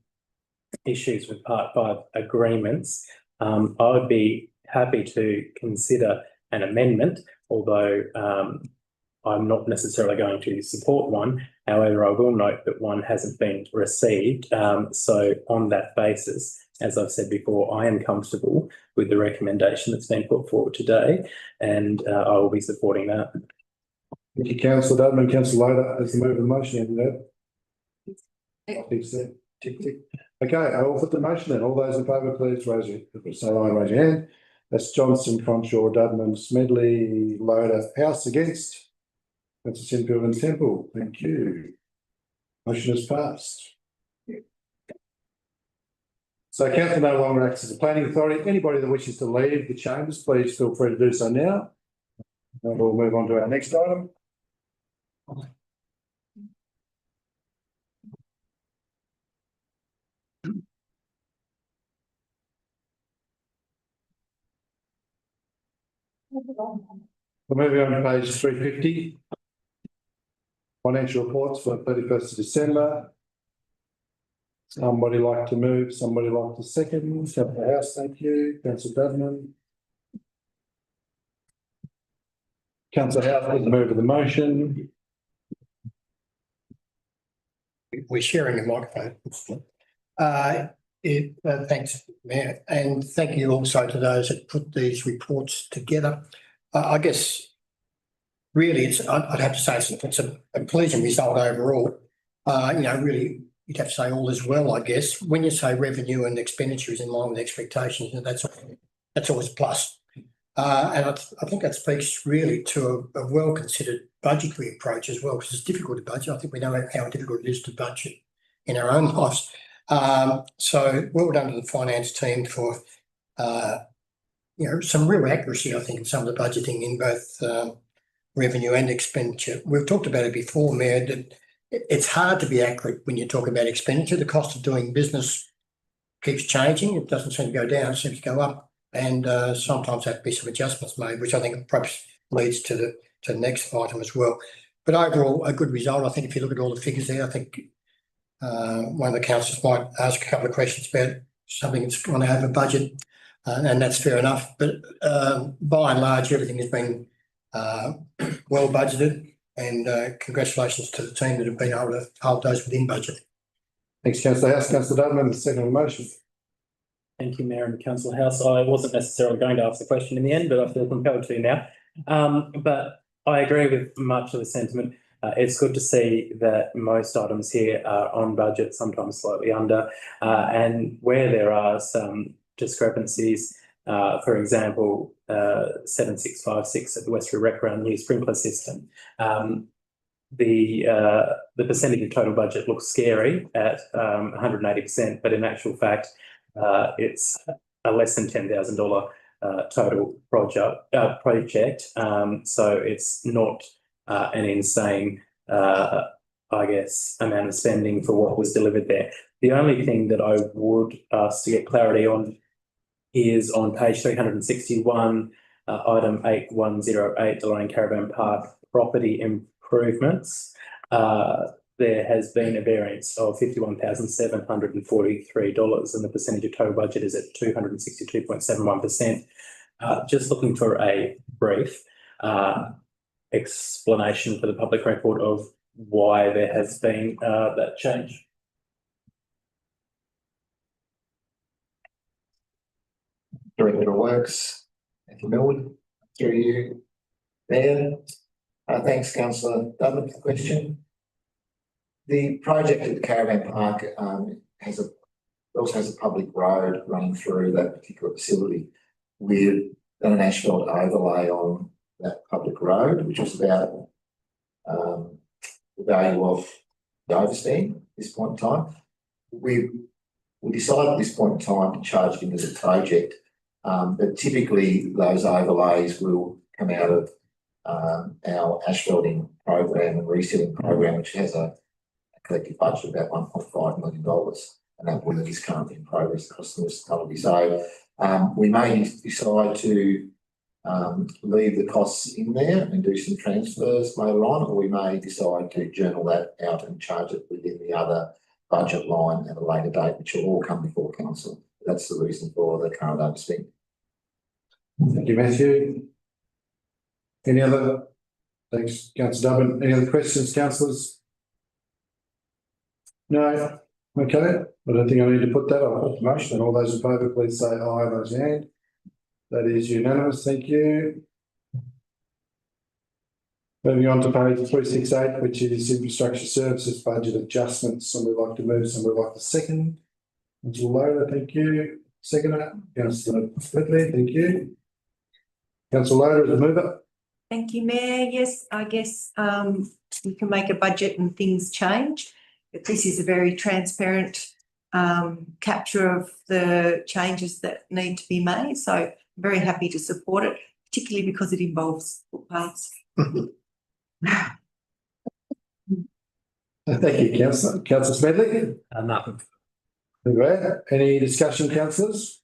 issues with Part 5 agreements, I would be happy to consider an amendment, although I'm not necessarily going to support one. However, I will note that one hasn't been received. So on that basis, as I've said before, I am comfortable with the recommendation that's been put forward today, and I will be supporting that. Thank you, Councillor Dudman. Councillor Loader has the move of the motion. Tick, tick. Okay, I will put the motion then. All those in favour, please raise your hand. That's Johnson, Cronshaw, Dudman, Smedley, Loader, House against. Councillor Sinfield and Temple. Thank you. Motion is passed. So council no longer acts as a planning authority. Anybody that wishes to leave the chambers, please feel free to do so now. And we'll move on to our next item. We're moving on to page 350. Financial reports for 31st of December. Somebody like to move, somebody like to second. Councillor House, thank you. Councillor Dudman. Councillor House with the move of the motion. We're sharing a microphone. Thanks, Mayor, and thank you also to those that put these reports together. I guess really I'd have to say it's a pleasing result overall. Really you'd have to say all is well, I guess. When you say revenue and expenditure is in line with expectations, that's always a plus. And I think that speaks really to a well-considered budgetary approach as well, because it's difficult to budget. I think we know how difficult it is to budget in our own lives. So well done to the finance team for some real accuracy, I think, in some of the budgeting in both revenue and expenditure. We've talked about it before, Mayor, that it's hard to be accurate when you talk about expenditure. The cost of doing business keeps changing. It doesn't seem to go down, it seems to go up. And sometimes have to be some adjustments made, which I think perhaps leads to the next item as well. But overall, a good result. I think if you look at all the figures there, I think one of the councillors might ask a couple of questions about something that's gone over budget, and that's fair enough. But by and large, everything has been well budgeted. And congratulations to the team that have been able to hold those within budget. Thanks, councillor House. Councillor Dudman, the second motion. Thank you, Mayor and Councillor House. I wasn't necessarily going to ask the question in the end, but I feel compelled to now. But I agree with much of the sentiment. It's good to see that most items here are on budget, sometimes slightly under, and where there are some discrepancies, for example, 7656 at the Westbury Rec Ground new sprinkler system. The percentage of total budget looks scary at 180%, but in actual fact, it's a less than $10,000 total project. So it's not an insane, I guess, amount of spending for what was delivered there. The only thing that I would ask to get clarity on is on page 361, item 8108, Deloraine Caravan Park property improvements. There has been a variance of $51,743 and the percentage of total budget is at 262.71%. Just looking for a brief explanation for the public record of why there has been that change. Director of Works, thank you, Melwood. Through you, Mayor. Thanks, Councillor Dudman, for the question. The project at the Caravan Park also has a public road running through that particular facility. We've done an asphalt overlay on that public road, which was about the value of the overspend at this point in time. We decided at this point in time to charge it into the project, but typically those overlays will come out of our asphalting program and resealing program, which has a collective budget of about $1.5 million, and that work is currently in progress across the municipality. So we may decide to leave the costs in there and do some transfers later on, or we may decide to journal that out and charge it within the other budget line at a later date, which will all come before council. That's the reason for the current overspend. Thank you, Matthew. Any other? Thanks, Councillor Dudman. Any other questions, councillors? No? Okay. I don't think I need to put that. I'll put the motion. All those in favour, please say aye. Raise your hand. That is unanimous. Thank you. Moving on to page 368, which is infrastructure services budget adjustments. Somebody like to move, somebody like to second. Councillor Loader, thank you. Seconder, Councillor Whitley, thank you. Councillor Loader, as a mover. Thank you, Mayor. Yes, I guess you can make a budget and things change, but this is a very transparent capture of the changes that need to be made. So I'm very happy to support it, particularly because it involves footpaths. Thank you, Councillor. Councillor Smedley? Nothing. Any discussion, councillors?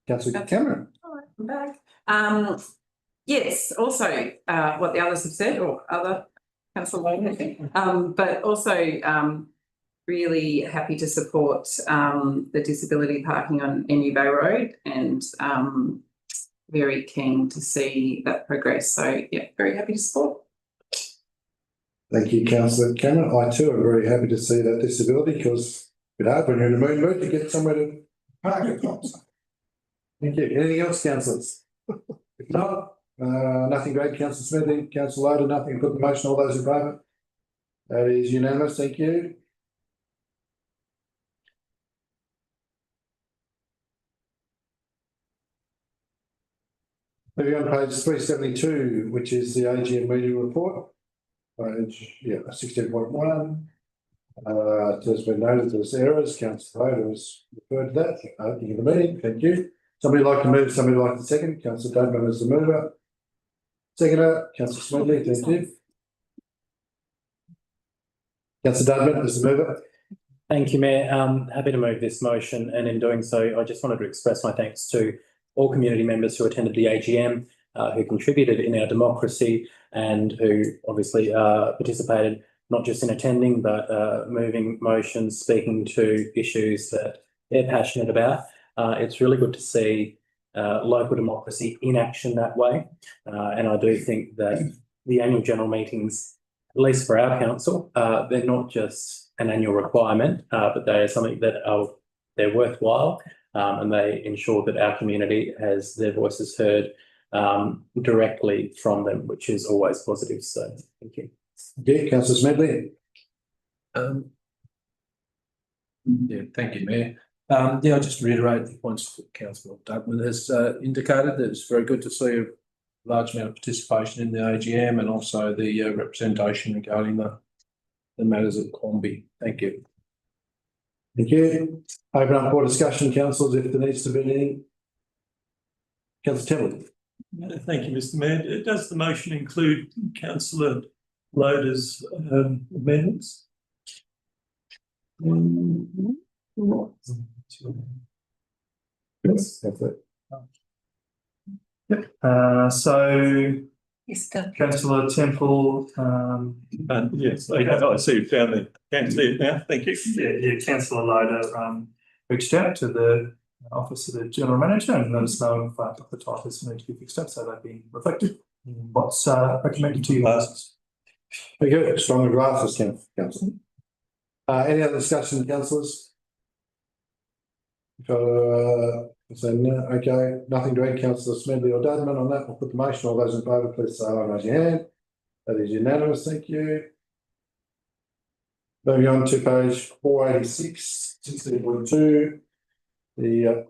Councillor Cameron? All right, I'm back. Yes, also what the others have said, or other councillor Logan, I think, but also really happy to support the disability parking on Emu Bay Road, and very keen to see that progress. So yeah, very happy to support. Thank you, Councillor Cameron. I too am very happy to see that disability, because it's a bit hard when you're in a moon mood to get somewhere to park it from. Thank you. Anything else, councillors? If not, nothing great. Councillor Smedley, Councillor Loader, nothing. Put the motion. All those in favour? That is unanimous. Thank you. Moving on to page 372, which is the AGM meeting report. Page 16.1. It has been noted there's errors. Councillor Loader has referred to that. Opening of the meeting. Thank you. Somebody like to move, somebody like to second. Councillor Dudman is the mover. Seconder, Councillor Smedley, thank you. Councillor Dudman is the mover. Thank you, Mayor. Happy to move this motion, and in doing so, I just wanted to express my thanks to all community members who attended the AGM, who contributed in our democracy, and who obviously participated not just in attending, but moving motions, speaking to issues that they're passionate about. It's really good to see local democracy in action that way, and I do think that the annual general meetings, at least for our council, they're not just an annual requirement, but they are something that they're worthwhile, and they ensure that our community has their voices heard directly from them, which is always positive. So thank you. Okay, Councillor Smedley. Yeah, thank you, Mayor. I'll just reiterate the points that Councillor Dudman has indicated. That it's very good to see a large amount of participation in the AGM and also the representation regarding the matters at Quamby. Thank you. Thank you. Open up for discussion, councillors, if there needs to be any. Councillor Tilley. Thank you, Mr Mayor. Does the motion include Councillor Loader's amendments? Yes, that's it. Yep. So Yes, done. Councillor Temple, Yes, I see it down there. Can't see it now. Thank you. yeah, Councillor Loader reached out to the Office of the General Manager and let us know if the titles need to be fixed up, so they've been reflected in what's recommended to you. Very good. Stronger glasses, councillor. Any other discussion, councillors? So no, okay, nothing to add, Councillor Smedley or Dudman on that. We'll put the motion. All those in favour, please say aye and raise your hand. That is unanimous, thank you. Moving on to page 486, 16.2, the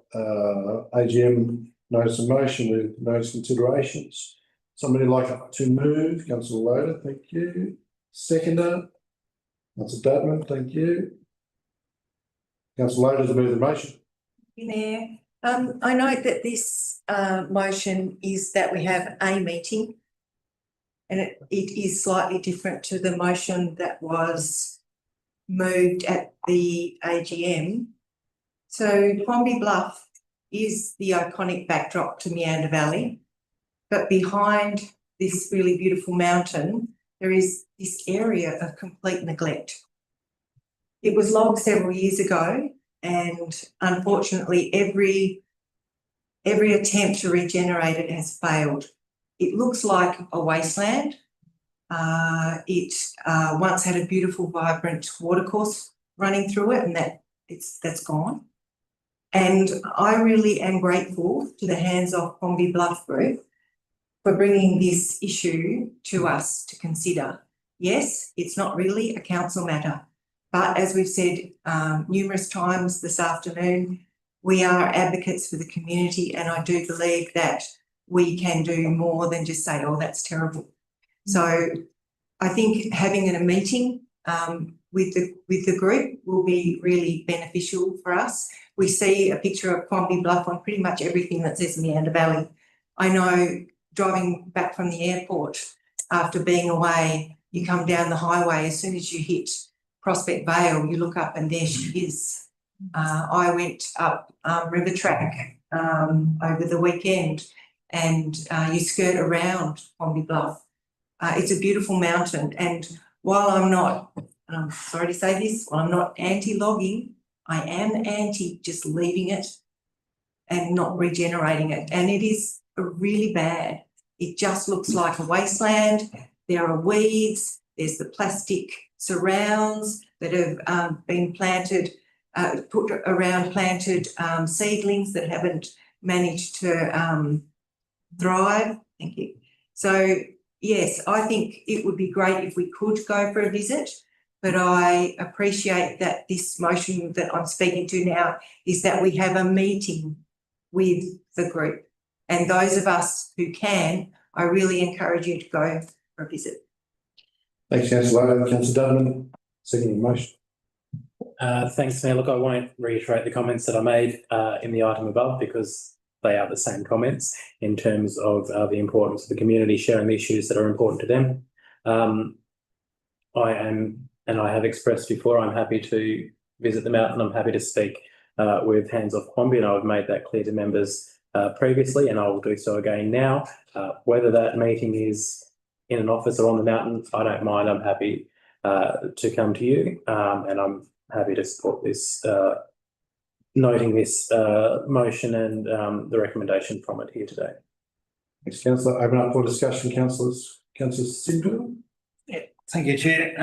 AGM notice of motion with notice considerations. Somebody like to move? Councillor Loader, thank you. Seconder, Councillor Dudman, thank you. Councillor Loader to move the motion. Mayor, I note that this motion is that we have a meeting, and it is slightly different to the motion that was moved at the AGM. So Quamby Bluff is the iconic backdrop to Meander Valley, but behind this really beautiful mountain, there is this area of complete neglect. It was logged several years ago, and unfortunately every attempt to regenerate it has failed. It looks like a wasteland. It once had a beautiful, vibrant watercourse running through it, and that's gone. And I really am grateful to the Hands Off Quamby Bluff group for bringing this issue to us to consider. Yes, it's not really a council matter, but as we've said numerous times this afternoon, we are advocates for the community, and I do believe that we can do more than just say, oh, that's terrible. So I think having a meeting with the group will be really beneficial for us. We see a picture of Quamby Bluff on pretty much everything that says Meander Valley. I know driving back from the airport after being away, you come down the highway, as soon as you hit Prospect Vale, you look up and there she is. I went up River Track over the weekend, and you skirt around Quamby Bluff. It's a beautiful mountain, and while I'm not, and I'm sorry to say this, while I'm not anti-logging, I am anti just leaving it and not regenerating it. And it is really bad. It just looks like a wasteland. There are weeds, there's the plastic surrounds that have been planted, put around planted seedlings that haven't managed to thrive. Thank you. So yes, I think it would be great if we could go for a visit, but I appreciate that this motion that I'm speaking to now is that we have a meeting with the group, and those of us who can, I really encourage you to go for a visit. Thanks, Councillor. Councillor Dudman, second motion. Thanks, Mayor. Look, I won't reiterate the comments that I made in the item above, because they are the same comments in terms of the importance of the community sharing the issues that are important to them. I am, and I have expressed before, I'm happy to visit the mountain. I'm happy to speak with Hands Off Quamby, and I've made that clear to members previously, and I will do so again now. Whether that meeting is in an office or on the mountain, I don't mind. I'm happy to come to you, and I'm happy to support this, noting this motion and the recommendation from it here today. Thanks, Councillor. Open up for discussion, councillors. Councillor Sindel? Thank you, Chair.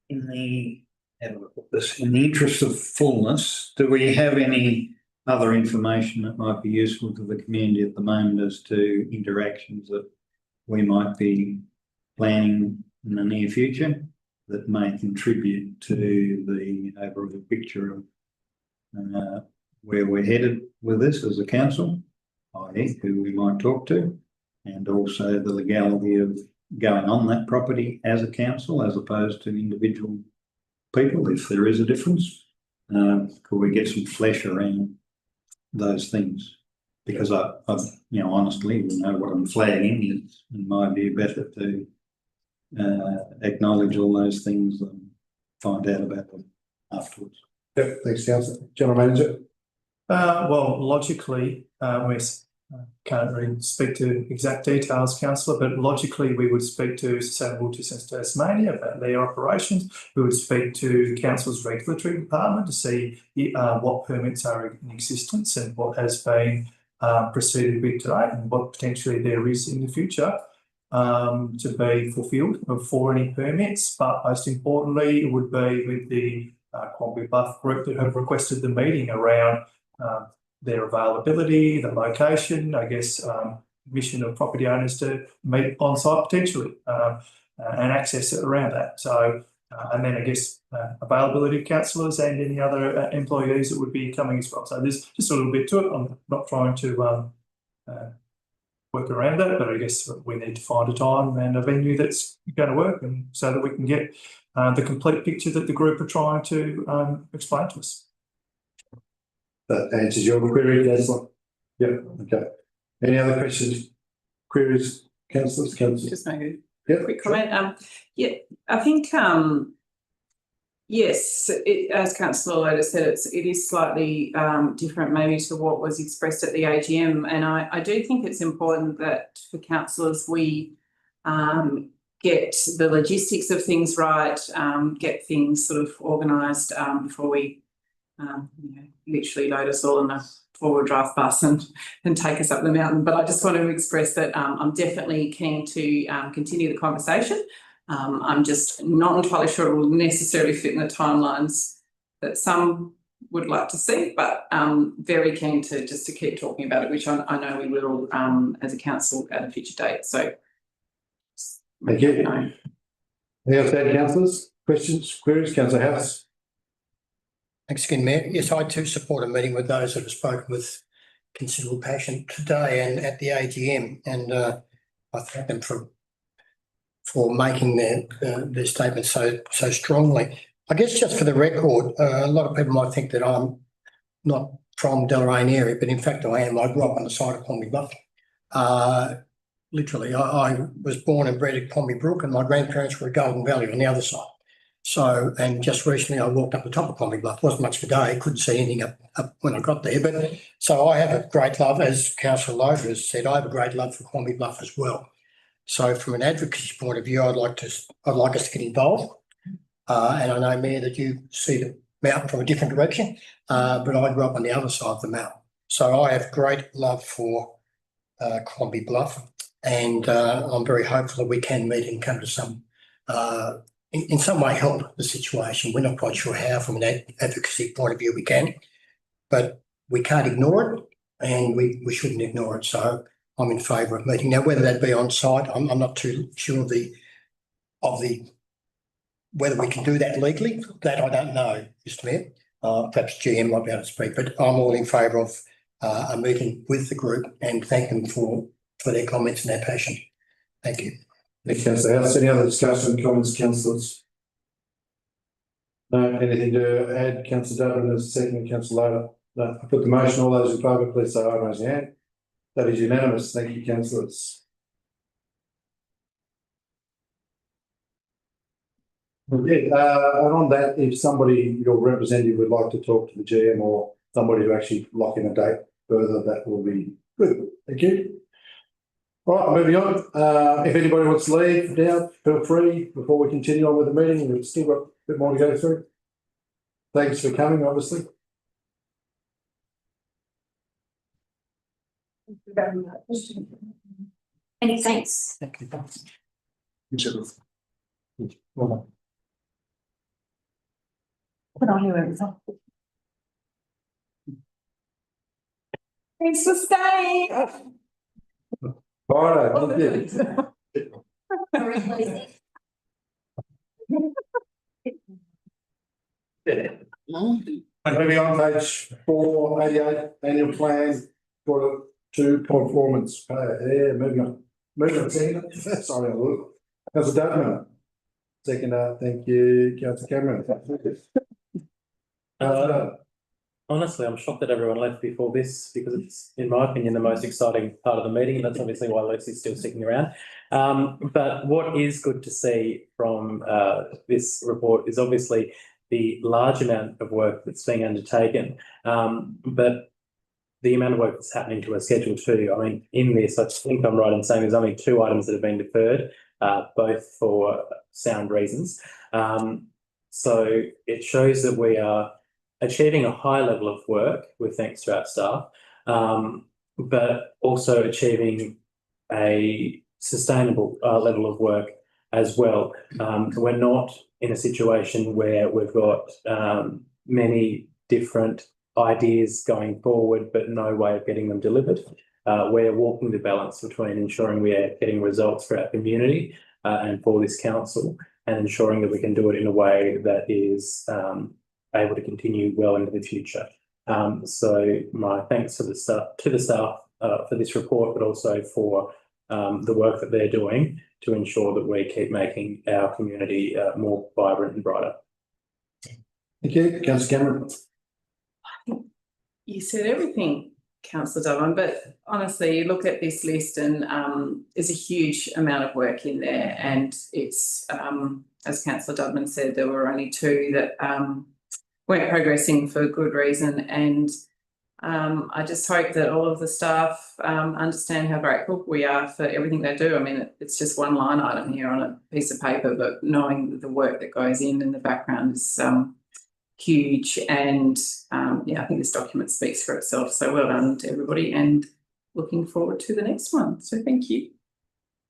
In the, how do I put this, in the interest of fullness, do we have any other information that might be useful to the community at the moment as to interactions that we might be planning in the near future that may contribute to the overall picture of where we're headed with this as a council, i.e. who we might talk to, and also the legality of going on that property as a council as opposed to individual people, if there is a difference? Could we get some flesh around those things? Because I honestly, we know what I'm flagging. It's, in my view, better to acknowledge all those things and find out about them afterwards. Yep, thanks, Councillor. General Manager? Well, logically, we can't really speak to exact details, councillor, but logically we would speak to Sustainable Business Tasmania about their operations. We would speak to council's regulatory department to see what permits are in existence and what has been proceeded with today and what potentially there is in the future to be fulfilled for any permits. But most importantly, it would be with the Quamby Bluff group that have requested the meeting around their availability, the location, I guess, mission of property owners to meet on site potentially and access it around that. So, and then I guess availability of councillors and any other employees that would be coming as well. So there's just a little bit to it. I'm not trying to work around that, but I guess we need to find a time and a venue that's going to work, and so that we can get the complete picture that the group are trying to explain to us. That answers your query, Councillor? Yep, okay. Any other questions, queries, councillors? Just make a quick comment. Yeah, I think, yes, as Councillor Loader said, it is slightly different maybe to what was expressed at the AGM. And I do think it's important that for councillors we get the logistics of things right, get things sort of organised before we literally load us all in a four-wheel drive bus and take us up the mountain. But I just want to express that I'm definitely keen to continue the conversation. I'm just not entirely sure it will necessarily fit in the timelines that some would like to see, but very keen to just to keep talking about it, which I know we will as a council at a future date. So thank you. Any else to add, councillors? Questions, queries? Councillor House? Thanks again, Mayor. Yes, I too support a meeting with those that have spoken with considerable passion today and at the AGM, and I thank them for making their statements so strongly. I guess just for the record, a lot of people might think that I'm not from Deloraine area, but in fact I am. I grew up on the side of Quamby Bluff. Literally, I was born and bred at Quamby Brook, and my grandparents were at Golden Valley on the other side. So, and just recently I walked up the top of Quamby Bluff. Wasn't much for day, couldn't see anything up when I got there. But so I have a great love, as Councillor Loader has said, I have a great love for Quamby Bluff as well. So from an advocacy point of view, I'd like us to get involved. And I know, Mayor, that you see the mountain from a different direction, but I grew up on the other side of the mountain. So I have great love for Quamby Bluff, and I'm very hopeful that we can meet and come to some in some way help the situation. We're not quite sure how from an advocacy point of view we can, but we can't ignore it, and we shouldn't ignore it. So I'm in favour of meeting. Now, whether that be on site, I'm not too sure of the whether we can do that legally. That I don't know, Mr. Mayor. Perhaps GM might be able to speak, but I'm all in favour of a meeting with the group and thank them for their comments and their passion. Thank you. Thank you, Councillor House. Any other discussion, comments, councillors? No, anything to add, Councillor Dudley as second, Councillor Loader? No, I put the motion. All those in favour, please say aye, raise your hand. That is unanimous. Thank you, councillors. Yeah, and on that, if somebody, your representative, would like to talk to the GM or somebody to actually lock in a date further, that will be good. Thank you. All right, moving on. If anybody wants to leave now, feel free before we continue on with the meeting. We've still got a bit more to go through. Thanks for coming, obviously. Thank you very much. Many thanks. Thank you. Well done. Put on your own. Thanks for staying. All right, thank you. Moving on, page 488, annual plan, quarter 2 performance. Yeah, moving on. Second. Sorry, I look. Councillor Dutton. Second, thank you, Councillor Cameron. Honestly, I'm shocked that everyone left before this because it's, in my opinion, the most exciting part of the meeting, and that's obviously why Lucy's still sticking around. But what is good to see from this report is obviously the large amount of work that's being undertaken, but the amount of work that's happening to a Schedule 2. I mean, in this, I think I'm right in saying there's only 2 items that have been deferred, both for sound reasons. So it shows that we are achieving a high level of work with thanks to our staff, but also achieving a sustainable level of work as well. We're not in a situation where we've got many different ideas going forward, but no way of getting them delivered. We're walking the balance between ensuring we are getting results for our community and for this council, and ensuring that we can do it in a way that is able to continue well into the future. So my thanks to the staff for this report, but also for the work that they're doing to ensure that we keep making our community more vibrant and brighter. Thank you, Councillor Cameron. You said everything, Councillor Dillon, but honestly, you look at this list and there's a huge amount of work in there, and it's, as Councillor Dudman said, there were only 2 that weren't progressing for good reason, and I just hope that all of the staff understand how grateful we are for everything they do. I mean, it's just one line item here on a piece of paper, but knowing the work that goes in the background is huge, and yeah, I think this document speaks for itself. So well done to everybody, and looking forward to the next one. So thank you.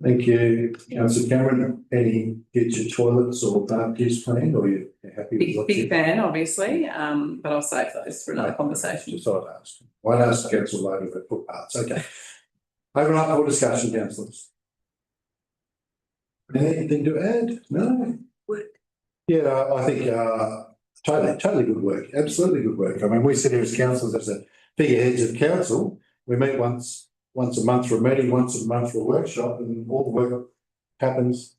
Thank you, Councillor Cameron. Any future toilets or barbecues planned, or are you happy with what Big fan, obviously, but I'll save those for another conversation. Just thought I'd ask. Why not ask Councillor Logan about footpaths? Okay. Open up for discussion, councillors. Anything to add? No? Yeah, I think totally good work. Absolutely good work. I mean, we sit here as councillors, as the figureheads of council. We meet once a month for a meeting, once a month for a workshop, and all the work happens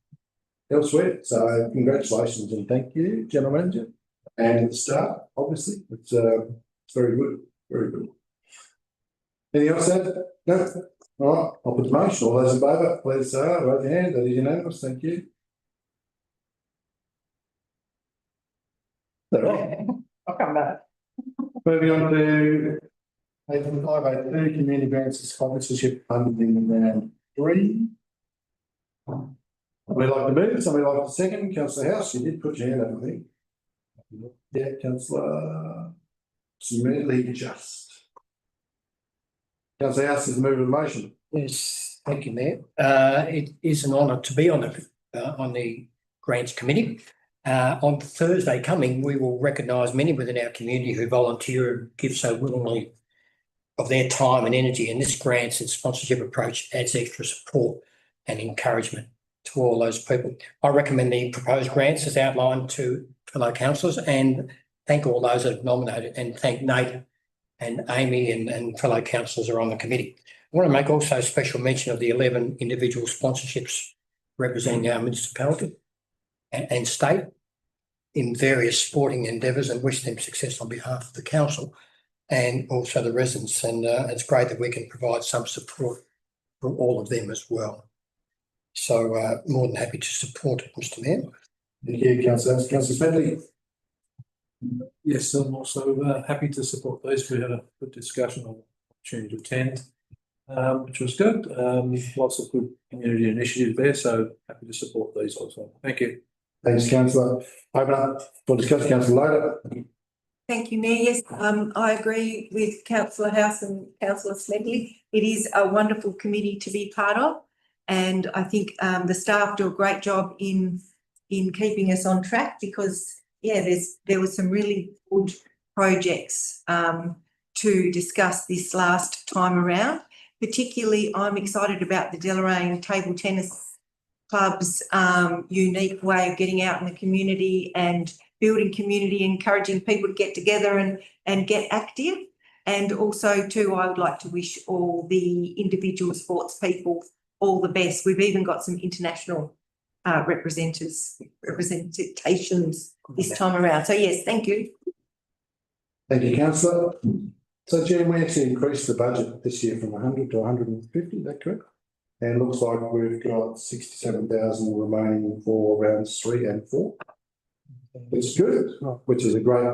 elsewhere. So congratulations and thank you, General Manager, and the staff, obviously. It's very good, very good. Anything else to add? No? All right, I'll put the motion. All those in favour, please raise your hand. That is unanimous. Thank you. I'll come back. Moving on to item 582, community grants and sponsorship funding round 3. Somebody like to move, somebody like to second. Councillor House, you did put your hand up, I think. Yeah, Councillor Smedley just. Councillor House is moving the motion. Yes, thank you, Mayor. It is an honour to be on the Grants Committee. On Thursday coming, we will recognise many within our community who volunteer and give so willingly of their time and energy, and this grants and sponsorship approach adds extra support and encouragement to all those people. I recommend the proposed grants as outlined to fellow councillors, and thank all those that have nominated, and thank Nate and Amy and fellow councillors are on the committee. I want to make also special mention of the 11 individual sponsorships representing our municipality and state in various sporting endeavours, and wish them success on behalf of the council and also the residents. And it's great that we can provide some support for all of them as well. So more than happy to support it, Mr. Mayor. Thank you, Councillor. Councillor Smedley. Yes, I'm also happy to support those. We had a good discussion on opportunity to attend, which was good. Lots of good community initiatives there, so happy to support these also. Thank you. Thanks, Councillor. Open up for discussion, Councillor Loader. Thank you, Mayor. Yes, I agree with Councillor House and Councillor Smedley. It is a wonderful committee to be part of. And I think the staff do a great job in keeping us on track because, yeah, there was some really good projects to discuss this last time around. Particularly, I'm excited about the Deloraine Table Tennis Club's unique way of getting out in the community and building community, encouraging people to get together and get active. And also, too, I would like to wish all the individual sports people all the best. We've even got some international representations this time around. So, yes, thank you. Thank you, councillor. So, Jen, we actually increased the budget this year from 100 to 150, is that correct? And it looks like we've got 67,000 remaining for rounds 3 and 4. It's good, which is a great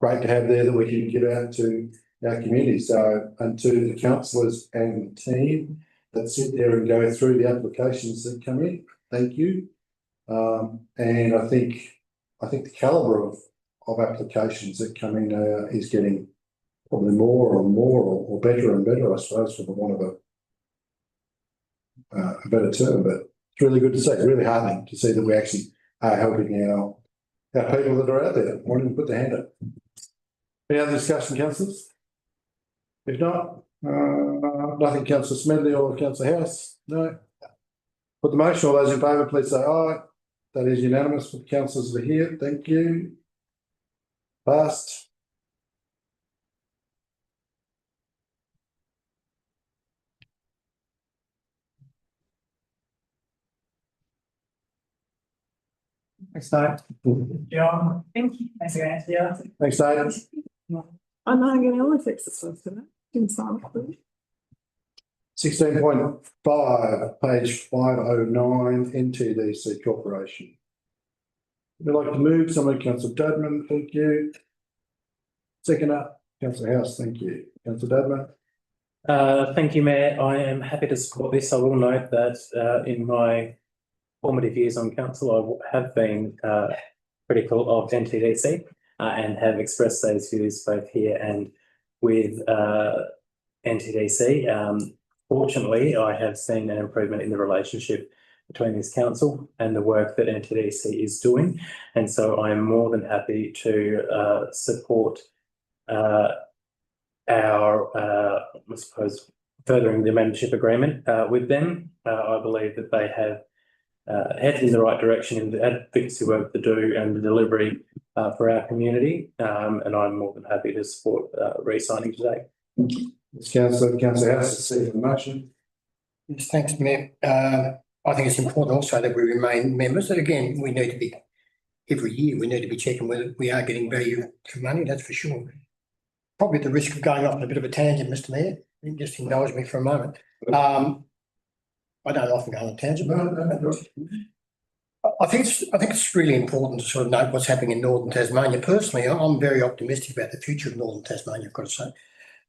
to have there that we can get out to our community. So, and to the councillors and the team that sit there and go through the applications that come in, thank you. And I think the calibre of applications that come in is getting probably more and more or better and better, I suppose, for the want of a better term. But it's really good to see, really heartening to see that we actually are helping our people that are out there wanting to put their hand up. Any other discussion, councillors? If not, nothing, councillor Smedley or councillor House? No. Put the motion. All those in favour, please say aye. That is unanimous for the councillors that are here. Thank you. Passed. Thanks, Dave. John. Thank you. Thanks, Anthea. Thanks, Dave. I'm not going to always exercise for that. In silence, please. 16.5, page 509, NTDC Corporation. Would like to move? Somebody, councillor Dudman, thank you. Second up, councillor House, thank you. Councillor Dudman. Thank you, Mayor. I am happy to support this. I will note that in my formative years on council, I have been critical of NTDC and have expressed those views both here and with NTDC. Fortunately, I have seen an improvement in the relationship between this council and the work that NTDC is doing. And so I am more than happy to support our, I suppose, furthering the membership agreement with them. I believe that they have headed in the right direction in the advocacy work to do and the delivery for our community. And I'm more than happy to support re-signing today. Councillor House, second motion. Yes, thanks, Mayor. I think it's important also that we remain members. And again, we need to be, every year, we need to be checking whether we are getting value for money, that's for sure. Probably at the risk of going off on a bit of a tangent, Mr. Mayor, you can just indulge me for a moment. I don't often go on a tangent, but I think it's really important to sort of note what's happening in Northern Tasmania. Personally, I'm very optimistic about the future of Northern Tasmania, I've got to say.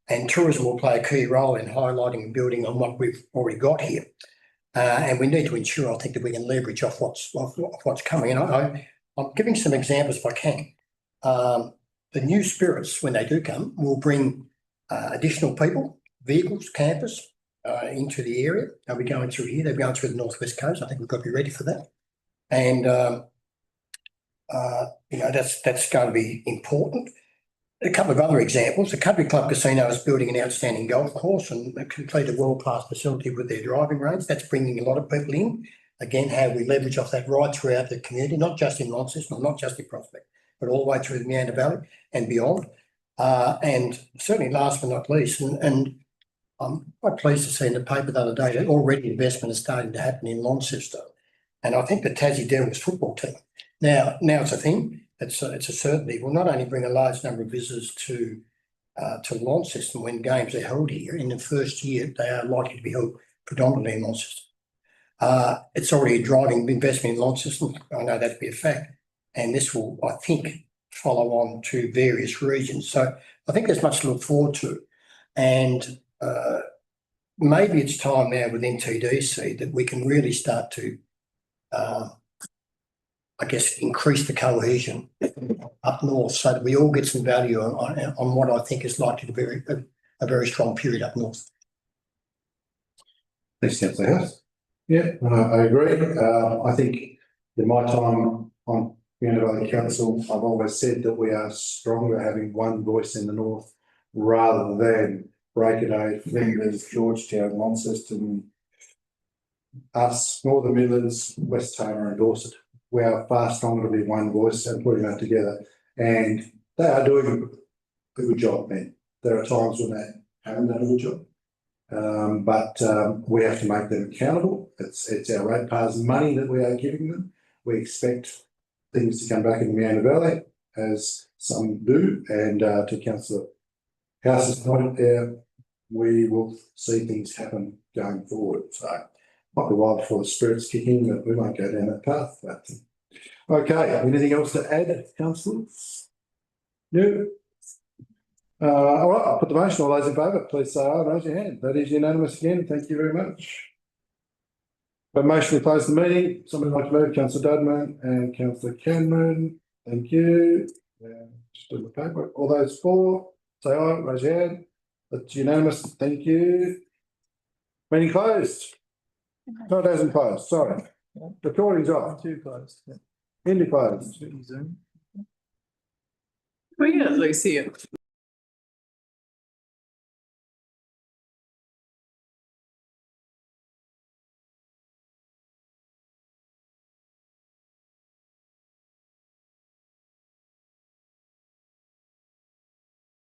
And tourism will play a key role in highlighting and building on what we've already got here. And we need to ensure, I think, that we can leverage off what's coming. And I'm giving some examples if I can. The new spirits, when they do come, will bring additional people, vehicles, campers into the area. They'll be going through here. They're going through the Northwest Coast. I think we've got to be ready for that. And, you know, that's going to be important. A couple of other examples. The Country Club Casino is building an outstanding golf course and completed a world-class facility with their driving range. That's bringing a lot of people in. Again, how we leverage off that right throughout the community, not just in Launceston, not just in Prospect, but all the way through the Meander Valley and beyond. And certainly last but not least, and I'm quite pleased to see in the paper the other day that already investment is starting to happen in Launceston. And I think the Tassie Devils football team, now it's a thing. It's a certainty. Will not only bring a large number of visitors to Launceston when games are held here. In the first year, they are likely to be held predominantly in Launceston. It's already a driving investment in Launceston. I know that to be a fact. And this will, I think, follow on to various regions. So I think there's much to look forward to. And maybe it's time now with NTDC that we can really start to I guess, increase the cohesion up north so that we all get some value on what I think is likely to be a very strong period up north. Thanks, Councillor House. Yeah, I agree. I think in my time on Meander Valley Council, I've always said that we are stronger having one voice in the north rather than Breakaday, Flinders, Georgetown, Launceston, us, Northern Midlands, West Tamar and Dorset. We are far stronger to be one voice and putting that together. And they are doing a good job, man. There are times when they haven't done a good job. But we have to make them accountable. It's our ratepayers' money that we are giving them. We expect things to come back in the Meander Valley, as some do, and to Councillor House's point there, we will see things happen going forward. So might be a while before the spirits kick in, but we won't go down that path. But okay, anything else to add, councillors? No. All right, I'll put the motion. All those in favour, please say aye, raise your hand. That is unanimous again. Thank you very much. A motion to close the meeting. Somebody like to move, Councillor Dudman and Councillor Cameron. Thank you. Just do the paper. All those for, say aye, raise your hand. That's unanimous. Thank you. Meeting closed. No, it hasn't closed. Sorry. Recording's off. Too close. Into closed. Zoom. We get Lucy.